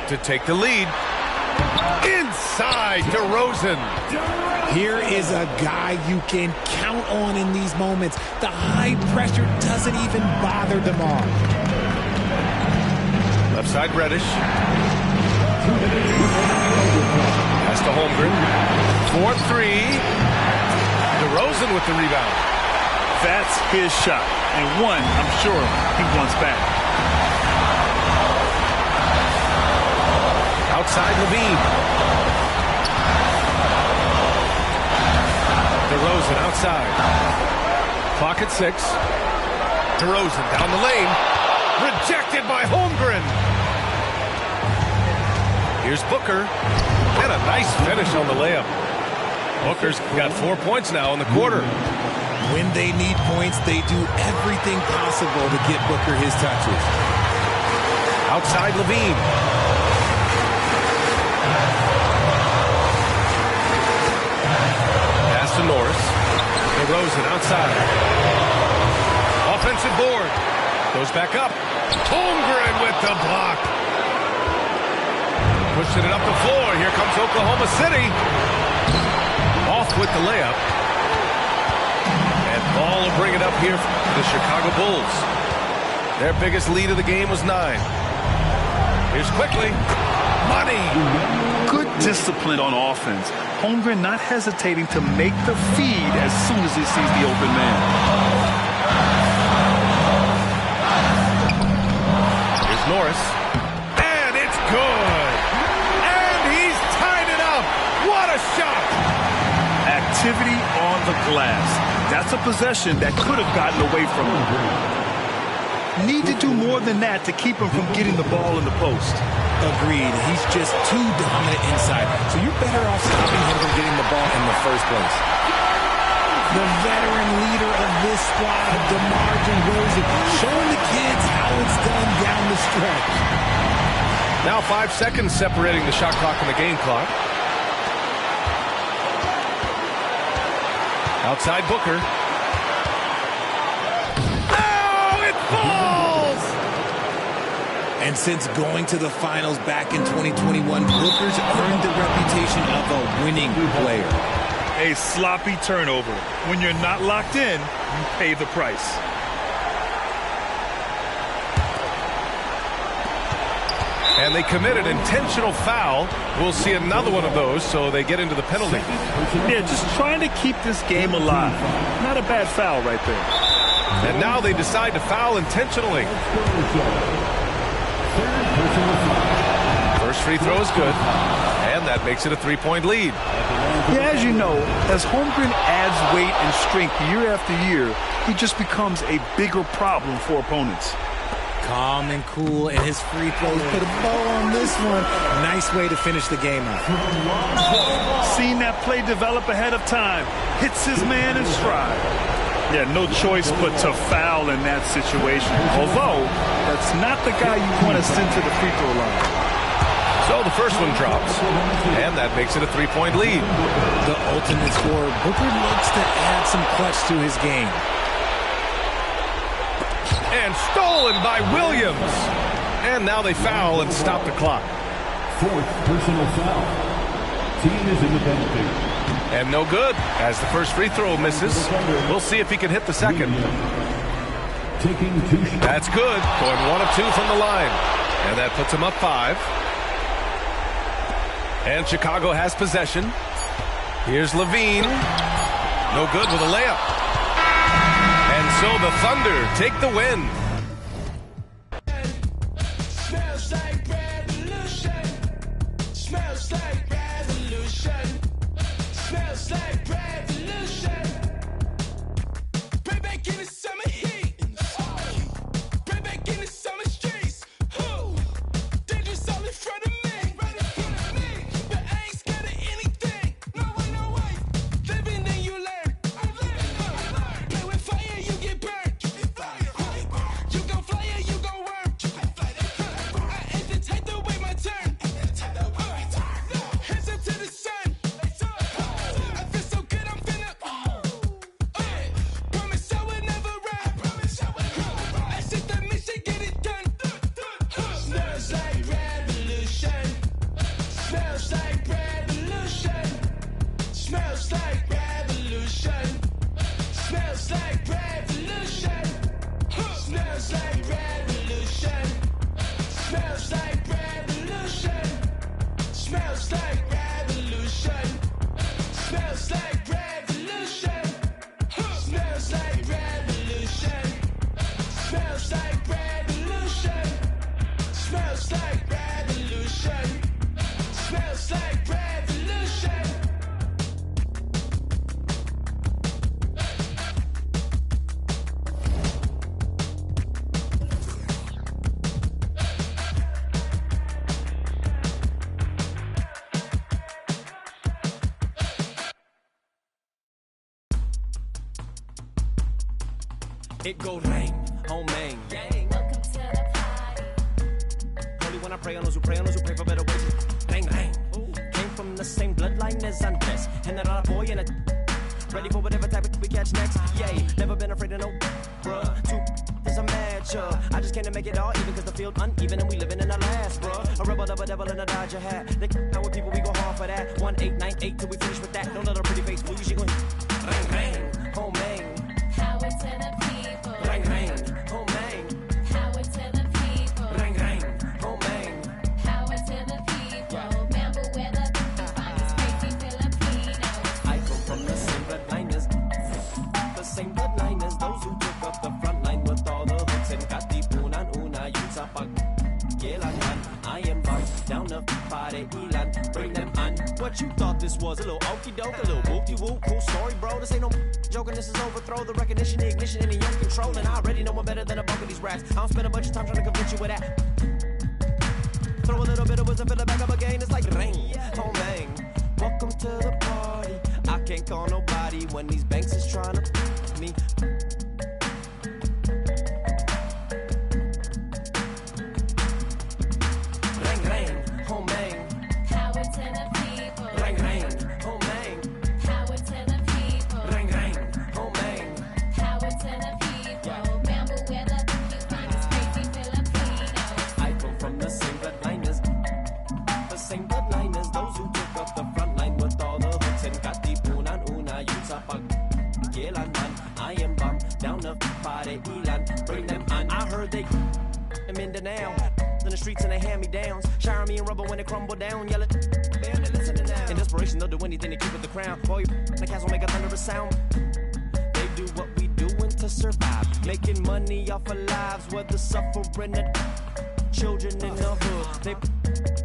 To take the lead. Inside, DeRozan. Here is a guy you can count on in these moments. The high pressure doesn't even bother DeMar. Left side, Reddish. Pass to Holmgren. 4-3. DeRozan with the rebound. That's his shot. And one, I'm sure, he wants back. Outside Levine. DeRozan outside. Clock at 6. DeRozan down the lane. Rejected by Holmgren. Here's Booker. And a nice finish on the layup. Booker's got 4 points now in the quarter. When they need points, they do everything possible to get Booker his touches. Outside Levine. Pass to Norris. DeRozan outside. Offensive board. Goes back up. Holmgren with the block. Pushing it up the floor. Here comes Oklahoma City. Off with the layup. Ball will bring it up here for the Chicago Bulls. Their biggest lead of the game was 9. Here's quickly. Money. Good discipline on offense. Holmgren not hesitating to make the feed as soon as he sees the open man. Here's Norris. And it's good. And he's tied it up. What a shot. Activity on the glass. That's a possession that could have gotten away from him. Need to do more than that to keep him from getting the ball in the post. Agreed. He's just too dominant inside. So you're better off stopping him from getting the ball in the first place. The veteran leader of this squad, DeMar DeRozan, showing the kids how it's done down the stretch. Now 5 seconds separating the shot clock and the game clock. Outside Booker. Oh, it falls! And since going to the finals back in 2021, Booker's earned the reputation of a winning player. A sloppy turnover. When you're not locked in, you pay the price. And they commit an intentional foul. We'll see another one of those, so they get into the penalty. Yeah, just trying to keep this game alive. Not a bad foul right there. And now they decide to foul intentionally. First free throw is good. And that makes it a 3-point lead. Yeah, as you know, as Holmgren adds weight and strength year after year, he just becomes a bigger problem for opponents. Calm and cool, and his free throws put a bow on this one. Nice way to finish the game out. Seen that play develop ahead of time. Hits his man in stride. Yeah, no choice but to foul in that situation. Although, that's not the guy you want to send to the free throw line. So the first one drops, and that makes it a 3-point lead. The ultimate scorer, Booker looks to add some clutch to his game. And stolen by Williams. And now they foul and stop the clock. Fourth personal foul. Team is in the penalty. And no good, as the first free throw misses. We'll see if he can hit the second. Taking 2 shots. That's good, going 1 of 2 from the line. And that puts him up 5. And Chicago has possession. Here's Levine. No good with a layup. And so the Thunder take the win. Smells like revolution. Smells like revolution. Smells like revolution. Bring back in the summer heat. Bring back in the summer streets. Dangerous all in front of me. But I ain't scared of anything. No way. Living then you learn. Play with fire, you get burned. You gon' fly or you gon' worm. I ain't the type to wait my turn. Hands up to the sun. I feel so good, I'm finna. Promise I will never run. I said that mission, get it done. Smells like revolution. Smells like revolution. Smells like revolution. Smells like revolution. Smells like revolution. Smells like revolution. Smells like revolution. Smells like revolution. Smells like revolution. Smells like revolution. Smells like revolution. Smells like revolution. It go rain, oh man. Welcome to the party. Only when I pray on those who pray for better ways. Bang, bang. Came from the same bloodline as Andres. And that other boy in a ready for whatever type of we catch next. Yay, never been afraid of no bruh. Two is a matchup. I just came to make it all even cause the field uneven and we living in the last, bruh. A rebel, double devil, and a Dodger hat. They out with people, we go hard for that. 1, 8, 9, 8 till we finish with that. Don't let her pretty face fool you, she gon' bang, bang, oh man. Power to the people. Bang, bang, oh man. Power to the people. Bang, bang, oh man. Power to the people. Remember where the finest crazy Filipinos. I come from the same bloodline as those who took up the front line with all the hooks and got the una yun sa pag-kailangan. I am down the party ilan, bring them on. What you thought this was? A little okey doke, a little whoop-de-whoop, cool story, bro. This ain't no joking, this is overthrow. The recognition, the ignition, and the young control. And I already know one better than a bunch of these rats. I don't spend a bunch of time trying to convince you with that. Throw a little bit of wisdom, fill it back up again. It's like rain, oh man. Welcome to the party. I can't call nobody when these banks is trying to me. Ring, ring, oh man. Power to the people. Ring, ring, oh man. Power to the people. Ring, ring, oh man. Power to the people. Remember where the finest crazy Filipinos. I come from the same bloodline as those who took up the front line with all the hooks and got the una yun sa pag-kailangan. I am bummed down the party ilan, bring them on. I heard they in Mindanao, in the streets and they hand-me-downs, shower me in rubber when they crumble down, yelling, man, they listening now. In desperation, they'll do anything to keep it the crown. Boy, the cats will make a thunderous sound. They do what we doing to survive, making money off of lives, whether suffering or children in the hood. They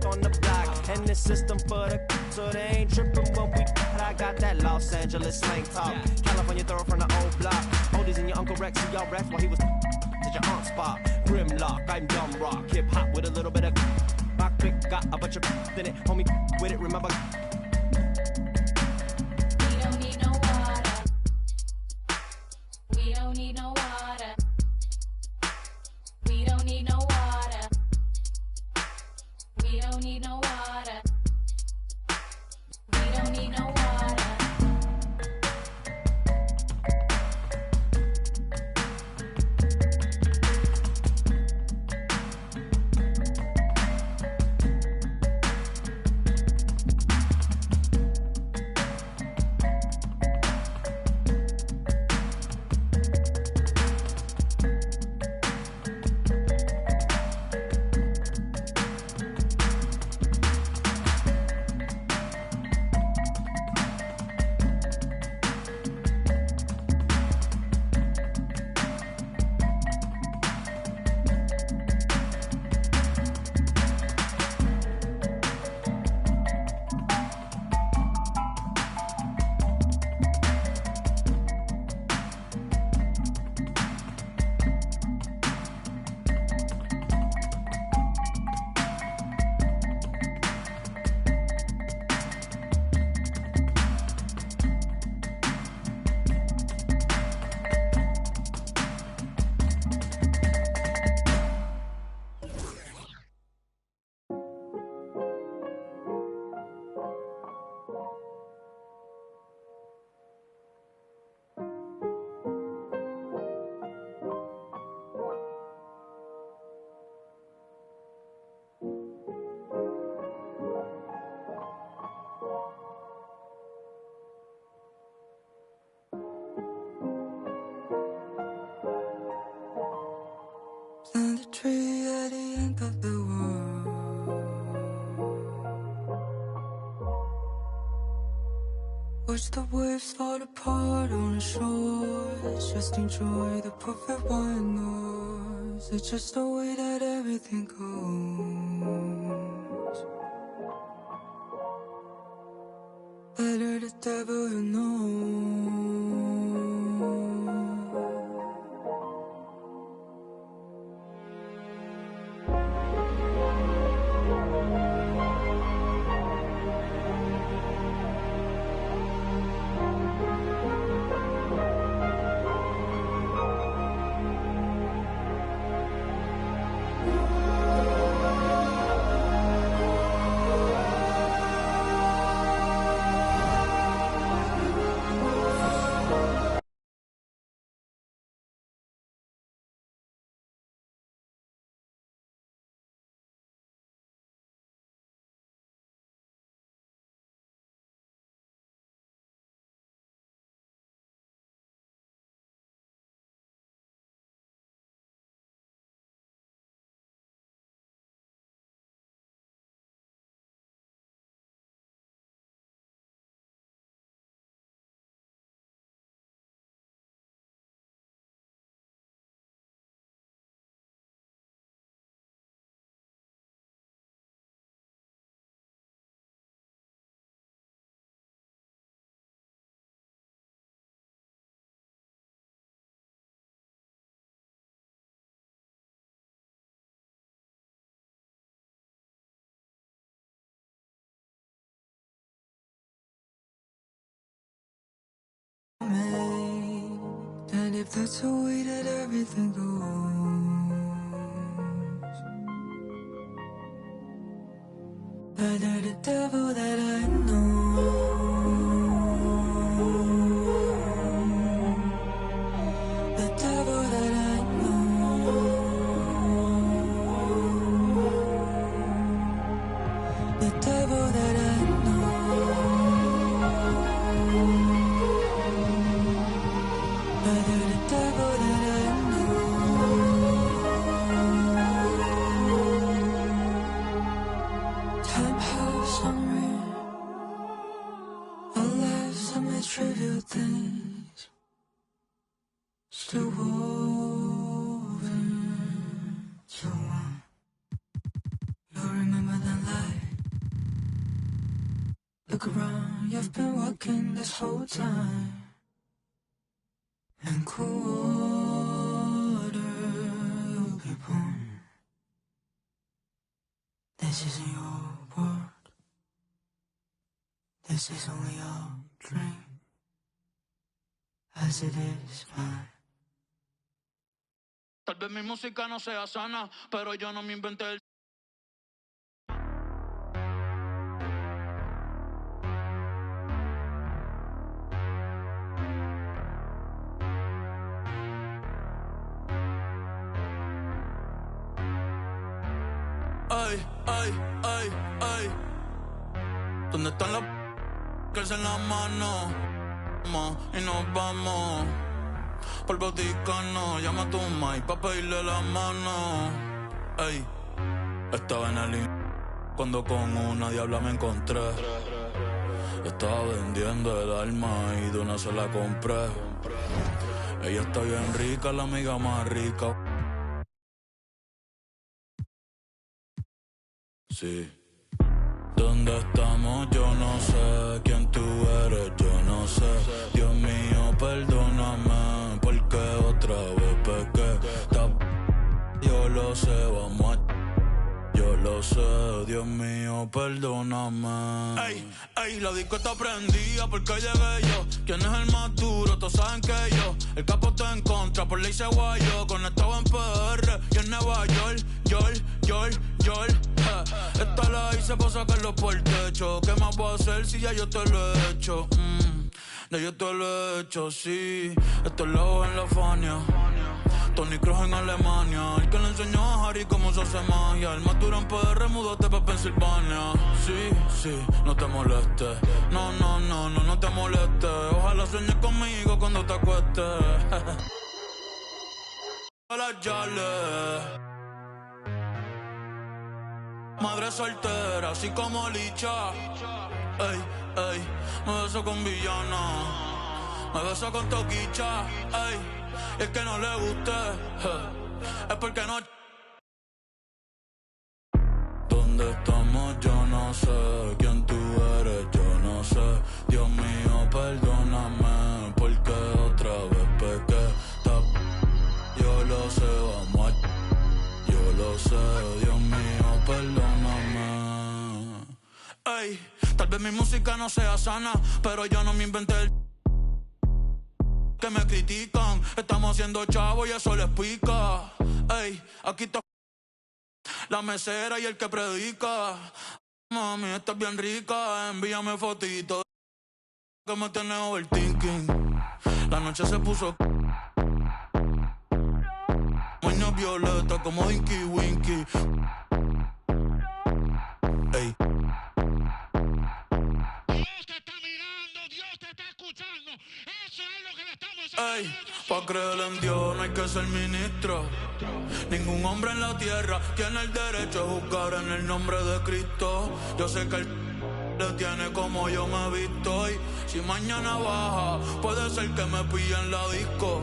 on the block, and the system for the so they ain't tripping when we. I got that Los Angeles slang talk, California throw from the old block. Oldies and your Uncle Rex, see y'all rap while he was at your aunt's spot. Grimlock, I'm dumb rock, hip hop with a little bit of rock pick, got a bunch of in it, homie with it. Remember. We don't need no water. We don't need no water. We don't need no water. Plant a tree at the end of the world. Watch the waves fall apart on the shores. Just enjoy the perfect white noise. It's just the way that everything goes. Better the devil you know. And if that's the way that everything goes, better the devil that I know. The devil that I know. The devil that I know. Better the devil that I know. Time has unreal. Our lives amid trivial things, still woven to one. You'll remember that light. Look around, you've been walking this whole time. And quarter you'll be born. This isn't your world. This is only your dream, as it is mine. Tal vez mi música no sea sana, pero yo no me inventé el... Ay, ay, ay, ay. ¿Dónde están las que alzan la mano? Y nos vamos por Vaticano. Llama a tu mai pa' pedirle la mano. Ey, estaba en el cuando con una diabla me encontré. Estaba vendiendo el alma y de una se la compré. Ella está bien rica, la amiga más rica. Sí. ¿Dónde estamos? Yo no sé. ¿Quién tú eres? Yo no sé. Dios mío, perdóname, porque otra vez pequé. Yo lo sé, vamos a... Yo lo sé, Dios mío, perdóname. Ey, ey, la disco está prendida porque llegué yo. ¿Quién es el más duro? Todos saben que yo. El capo está en contra, por ley se guayó. Conectado en PR y en Nueva York. York. Esta la hice para sacarlo por el techo. ¿Qué más voy a hacer si ya yo te lo he hecho? Ya yo te lo he hecho, sí. Esto es lobo en la Fania. Tony Kroos en Alemania. El que le enseñó a Harry cómo se hace magia. El más duro en PR, múdate pa' Pensilvania. Sí, no te molestes. No te molestes. Ojalá sueñes conmigo cuando te acuestes. A las yales. Madre soltera, así como Licha. Ey, me beso con villana. Me beso con Toquicha. Ey, y el que no le guste es porque no. ¿Dónde estamos? Yo no sé. ¿Quién tú eres? Yo no sé. Dios mío, perdóname, porque otra vez pequé. Yo lo sé, vamos a... Yo lo sé, Dios mío, perdóname. Ey, tal vez mi música no sea sana, pero yo no me inventé el... Que me critican, estamos haciendo chavo y eso les pica. Ey, aquí está la mesera y el que predica. Mami, estás bien rica, envíame fotitos que me tiene overthinking. La noche se puso moño violeta como Dinky Winky. Ey. Ey, pa' creer en Dios no hay que ser ministro. Ningún hombre en la tierra tiene el derecho a juzgar en el nombre de Cristo. Yo sé que él le tiene como yo me he visto. Y si mañana baja, puede ser que me pille en la disco.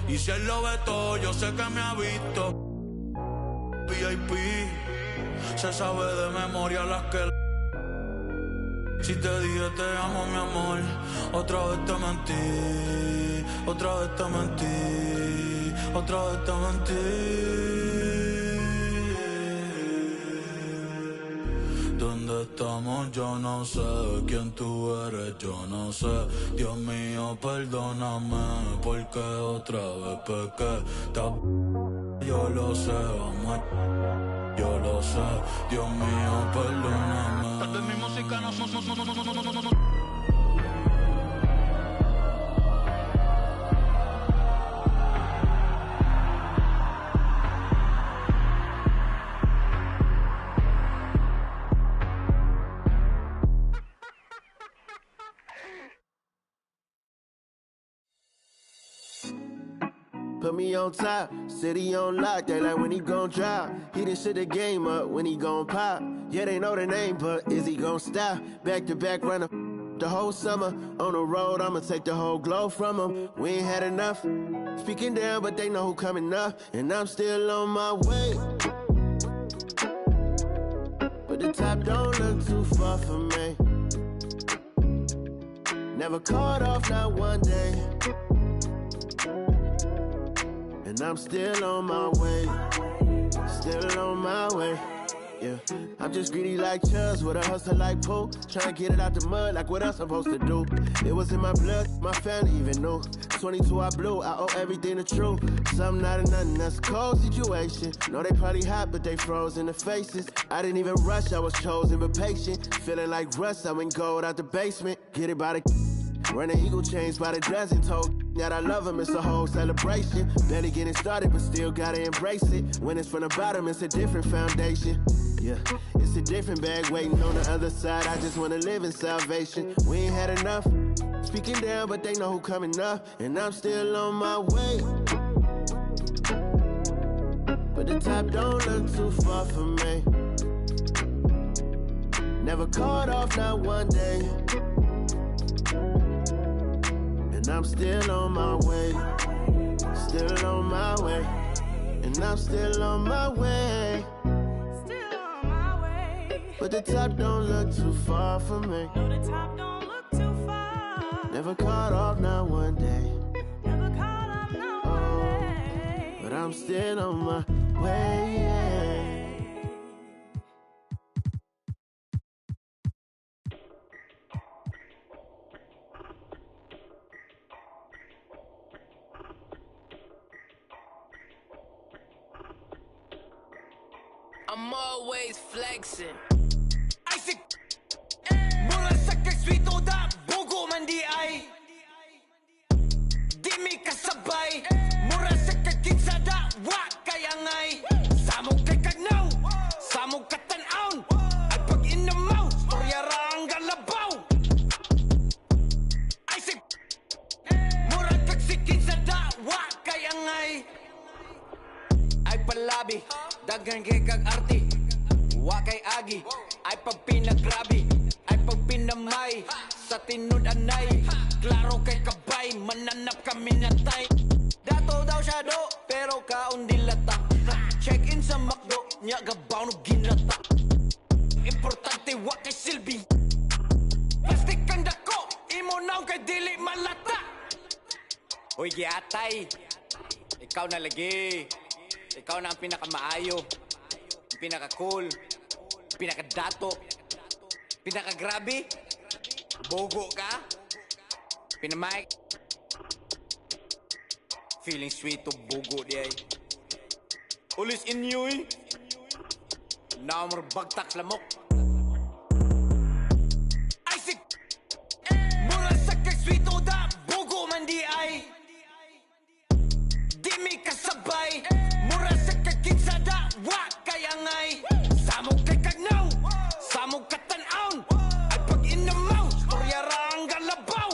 Y si él lo ve todo, yo sé que me ha visto. VIP, se sabe de memoria las que... Si te dije te amo, mi amor, otra vez te mentí, otra vez te mentí, otra vez te mentí. ¿Dónde estamos? Yo no sé. ¿Quién tú eres? Yo no sé. Dios mío, perdóname, porque otra vez pequé. Yo lo sé, vamos a... Yo lo sé, Dios mío, perdóname. Tal vez mi música no. Put me on top, city on lock, they like when he gon' drop. He done shit the game up, when he gon' pop. Yeah, they know the name, but is he gon' stop? Back to back runner the whole summer. On the road, I'ma take the whole glow from him. We ain't had enough. Speaking down, but they know who coming up. And I'm still on my way. But the top don't look too far for me. Never caught off, not one day. And I'm still on my way, still on my way, yeah. I'm just greedy like Chuz, with a hustle like Pooh. Trying to get it out the mud, like what else I'm supposed to do? It was in my blood, my family even knew. 22 I blew, I owe everything to true. Something out of nothing, that's a cold situation. Know they probably hot, but they froze in the faces. I didn't even rush, I was chosen but patient. Feeling like Russ, I went gold out the basement. Get it by the... Running eagle chains by the dozen, told that I love him, it's a whole celebration. Barely getting started, but still gotta embrace it. When it's from the bottom, it's a different foundation. Yeah, it's a different bag waiting on the other side. I just wanna live in salvation. We ain't had enough. Speaking down, but they know who coming up. And I'm still on my way. But the top don't look too far for me. Never caught off, not one day. And I'm still on my way. Still on my way. And I'm still on my way. But the top don't look too far for me. No, the top don't look too far. Never caught off, not one day. Never caught off, not one day. But I'm still on my way. I'm always flexing. Isaac, mura sa kagswito da, bugo man di ay. Di mi kasabay, mura sa kagkinsa da, wa kaya ngay. Samog kay kagnaw, samog katanaon, at pag inamaw, storya rang galabaw. Isaac, mura kagsikinsa da, wa kaya ngay. Ay palabi, dagan kay kag arti, wa kay agi, ay pag pinagrabi, ay pag pinamay, sa tinud anay, klaro kay kabay, mananap kami natay. Dato daw siya do, pero kaon dilata, check in sa McDo, nya gabaw no ginata. Importante wa kay silbi, plastic kang dako, imo naw kay dili malata. Uy giatay, ikaw na lagi. Ikaw na ang pinakamaayo, pinaka-cool, pinaka-dato, pinaka-grabe, bogo ka, pinamay. Feeling sweet to bogo di ay. Ulis inyo eh. Naamor bagtak lamok. Isaac! Mura sa kag-sweet o da, bogo man di ay. Di mi kasabay, mura sa kagkinsa da, wa kaya ngay. Samog kay kagnaw, samog katanaon, at pag inamaw, storya rang galabaw.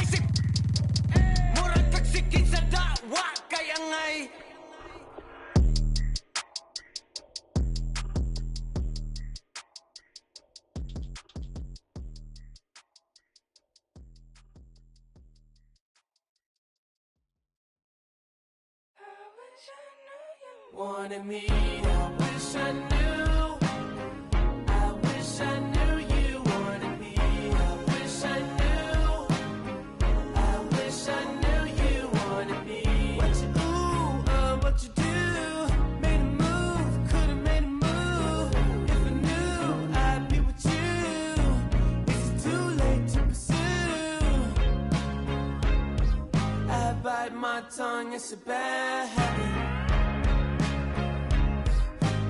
Isaac, mura kagsikinsa da, wa kaya ngay. Wanted me, I wish I knew. I wish I knew you wanted me. I wish I knew. I wish I knew you wanted me. What you what you do? Made a move, could've made a move. If I knew, I'd be with you. Is it too late to pursue? I bite my tongue, it's a bad habit.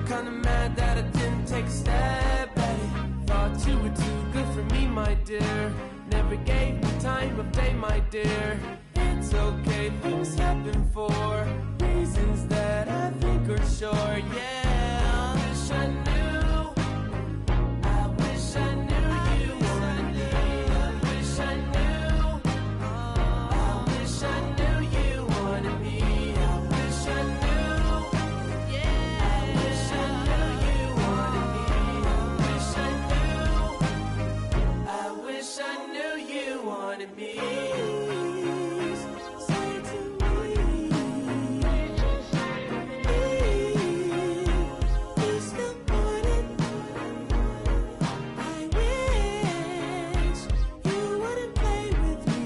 Kinda mad that I didn't take a step at it. Thought you were too good for me, my dear. Never gave me time of day, my dear. It's okay, things happen for reasons that I think are sure. Yeah, I wish I knew. I wish I knew you wanted me. I wish I knew. I wish I knew you wanted me. I wish I knew. I knew you wanted me. Say it to me. It's the morning. I wish you wouldn't play with me.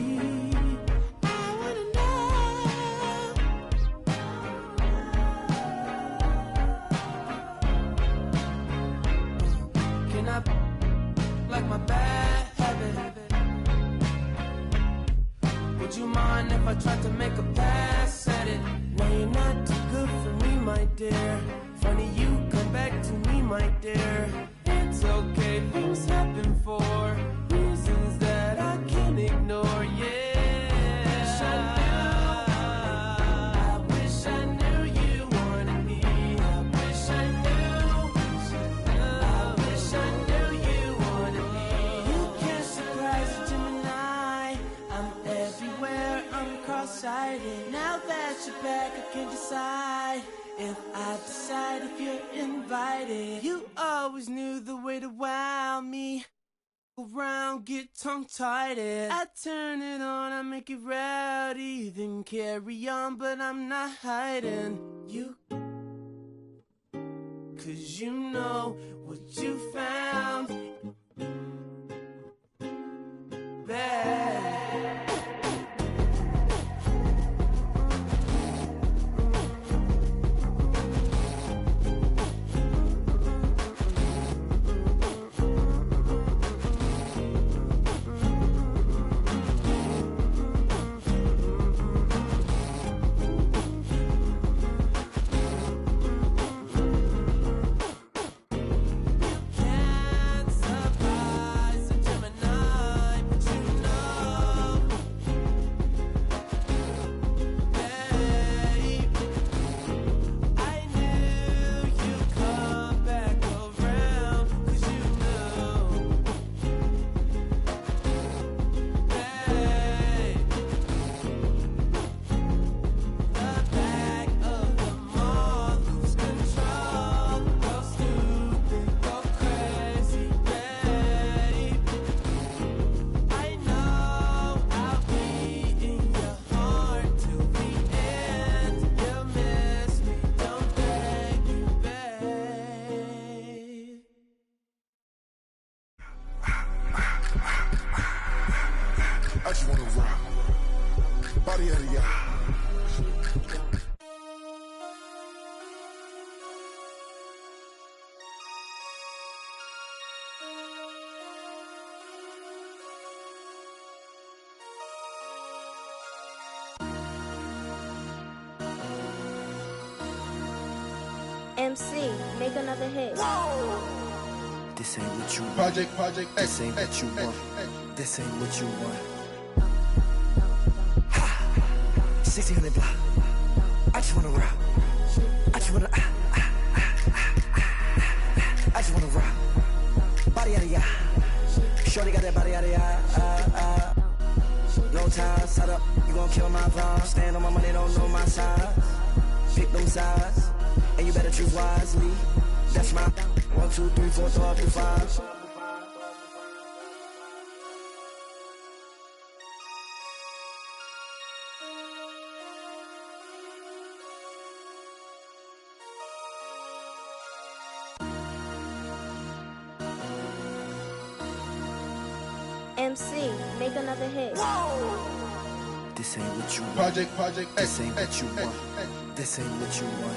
I wanna know. Can I like my bad habit? back, I can't decide if I decide if you're invited. You always knew the way to wow me. Around, get tongue-tied. I turn it on, I make it rowdy, then carry on, but I'm not hiding. You, 'cause you know what you found bad. I just wanna rock. Body out of y'all. MC, make another hit. This ain't what you want. Project This X, ain't what X, you X, want. X. This ain't what you want. 1600 block. I just wanna rock. I just wanna I just wanna rock. Body out of ya. Shorty got that body out of ya. No time, set up. You gon' kill my vibe. Stand on my money, don't know my size. Pick them sides, and you better choose wisely. That's my 1, 2, 3, 4, 5, 5. MC, make another hit. This ain't what you want. Project X, This ain't what X, you X, want. X. This ain't what you want.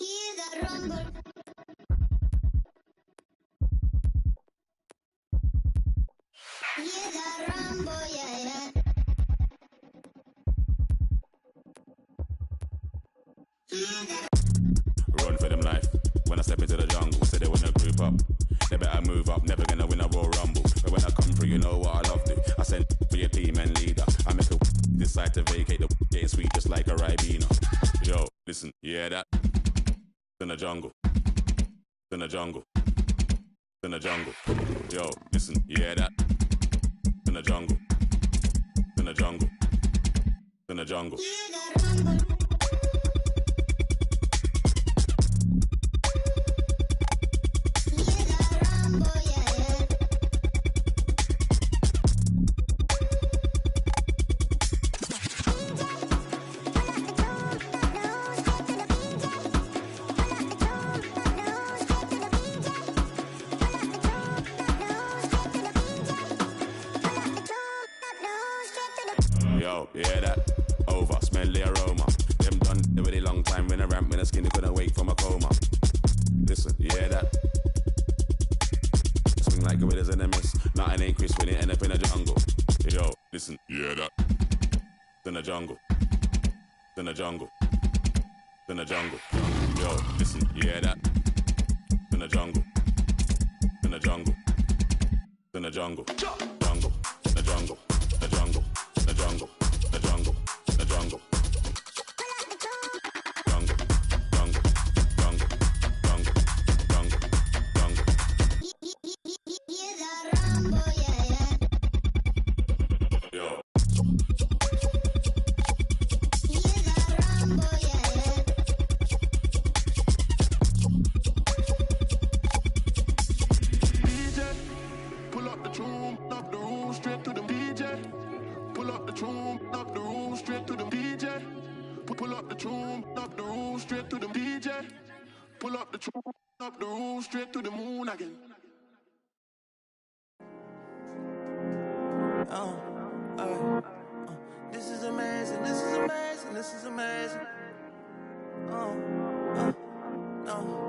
Hear the rumble. Hear the rumble, yeah, yeah. Run for them life. When I step into the jungle, say they wanna group up. They better move up, never gonna win a Royal Rumble. But when I come through, you know what I love to. I send for your team and leader. I make a decide to vacate the getting sweet just like a Ribena. Yo, listen, you hear that? In the jungle. In the jungle. In the jungle. Yo, listen, you hear that? In the jungle. In the jungle. In the jungle. Yo, you hear that? Over, smell the aroma. Them kinda skinny, couldn't wake from a coma. Listen, you hear that? Swing like gorillas in a mist. Nothing ain't crisp when it end up in a jungle. Yo, listen, you hear that? In the jungle. In the jungle. In the jungle. Yo, listen, you hear that? In the jungle. In the jungle. In the jungle. Jungle. The jungle. The jungle. The jungle. The jungle. The jungle. This is amazing, this is amazing, this is amazing. No.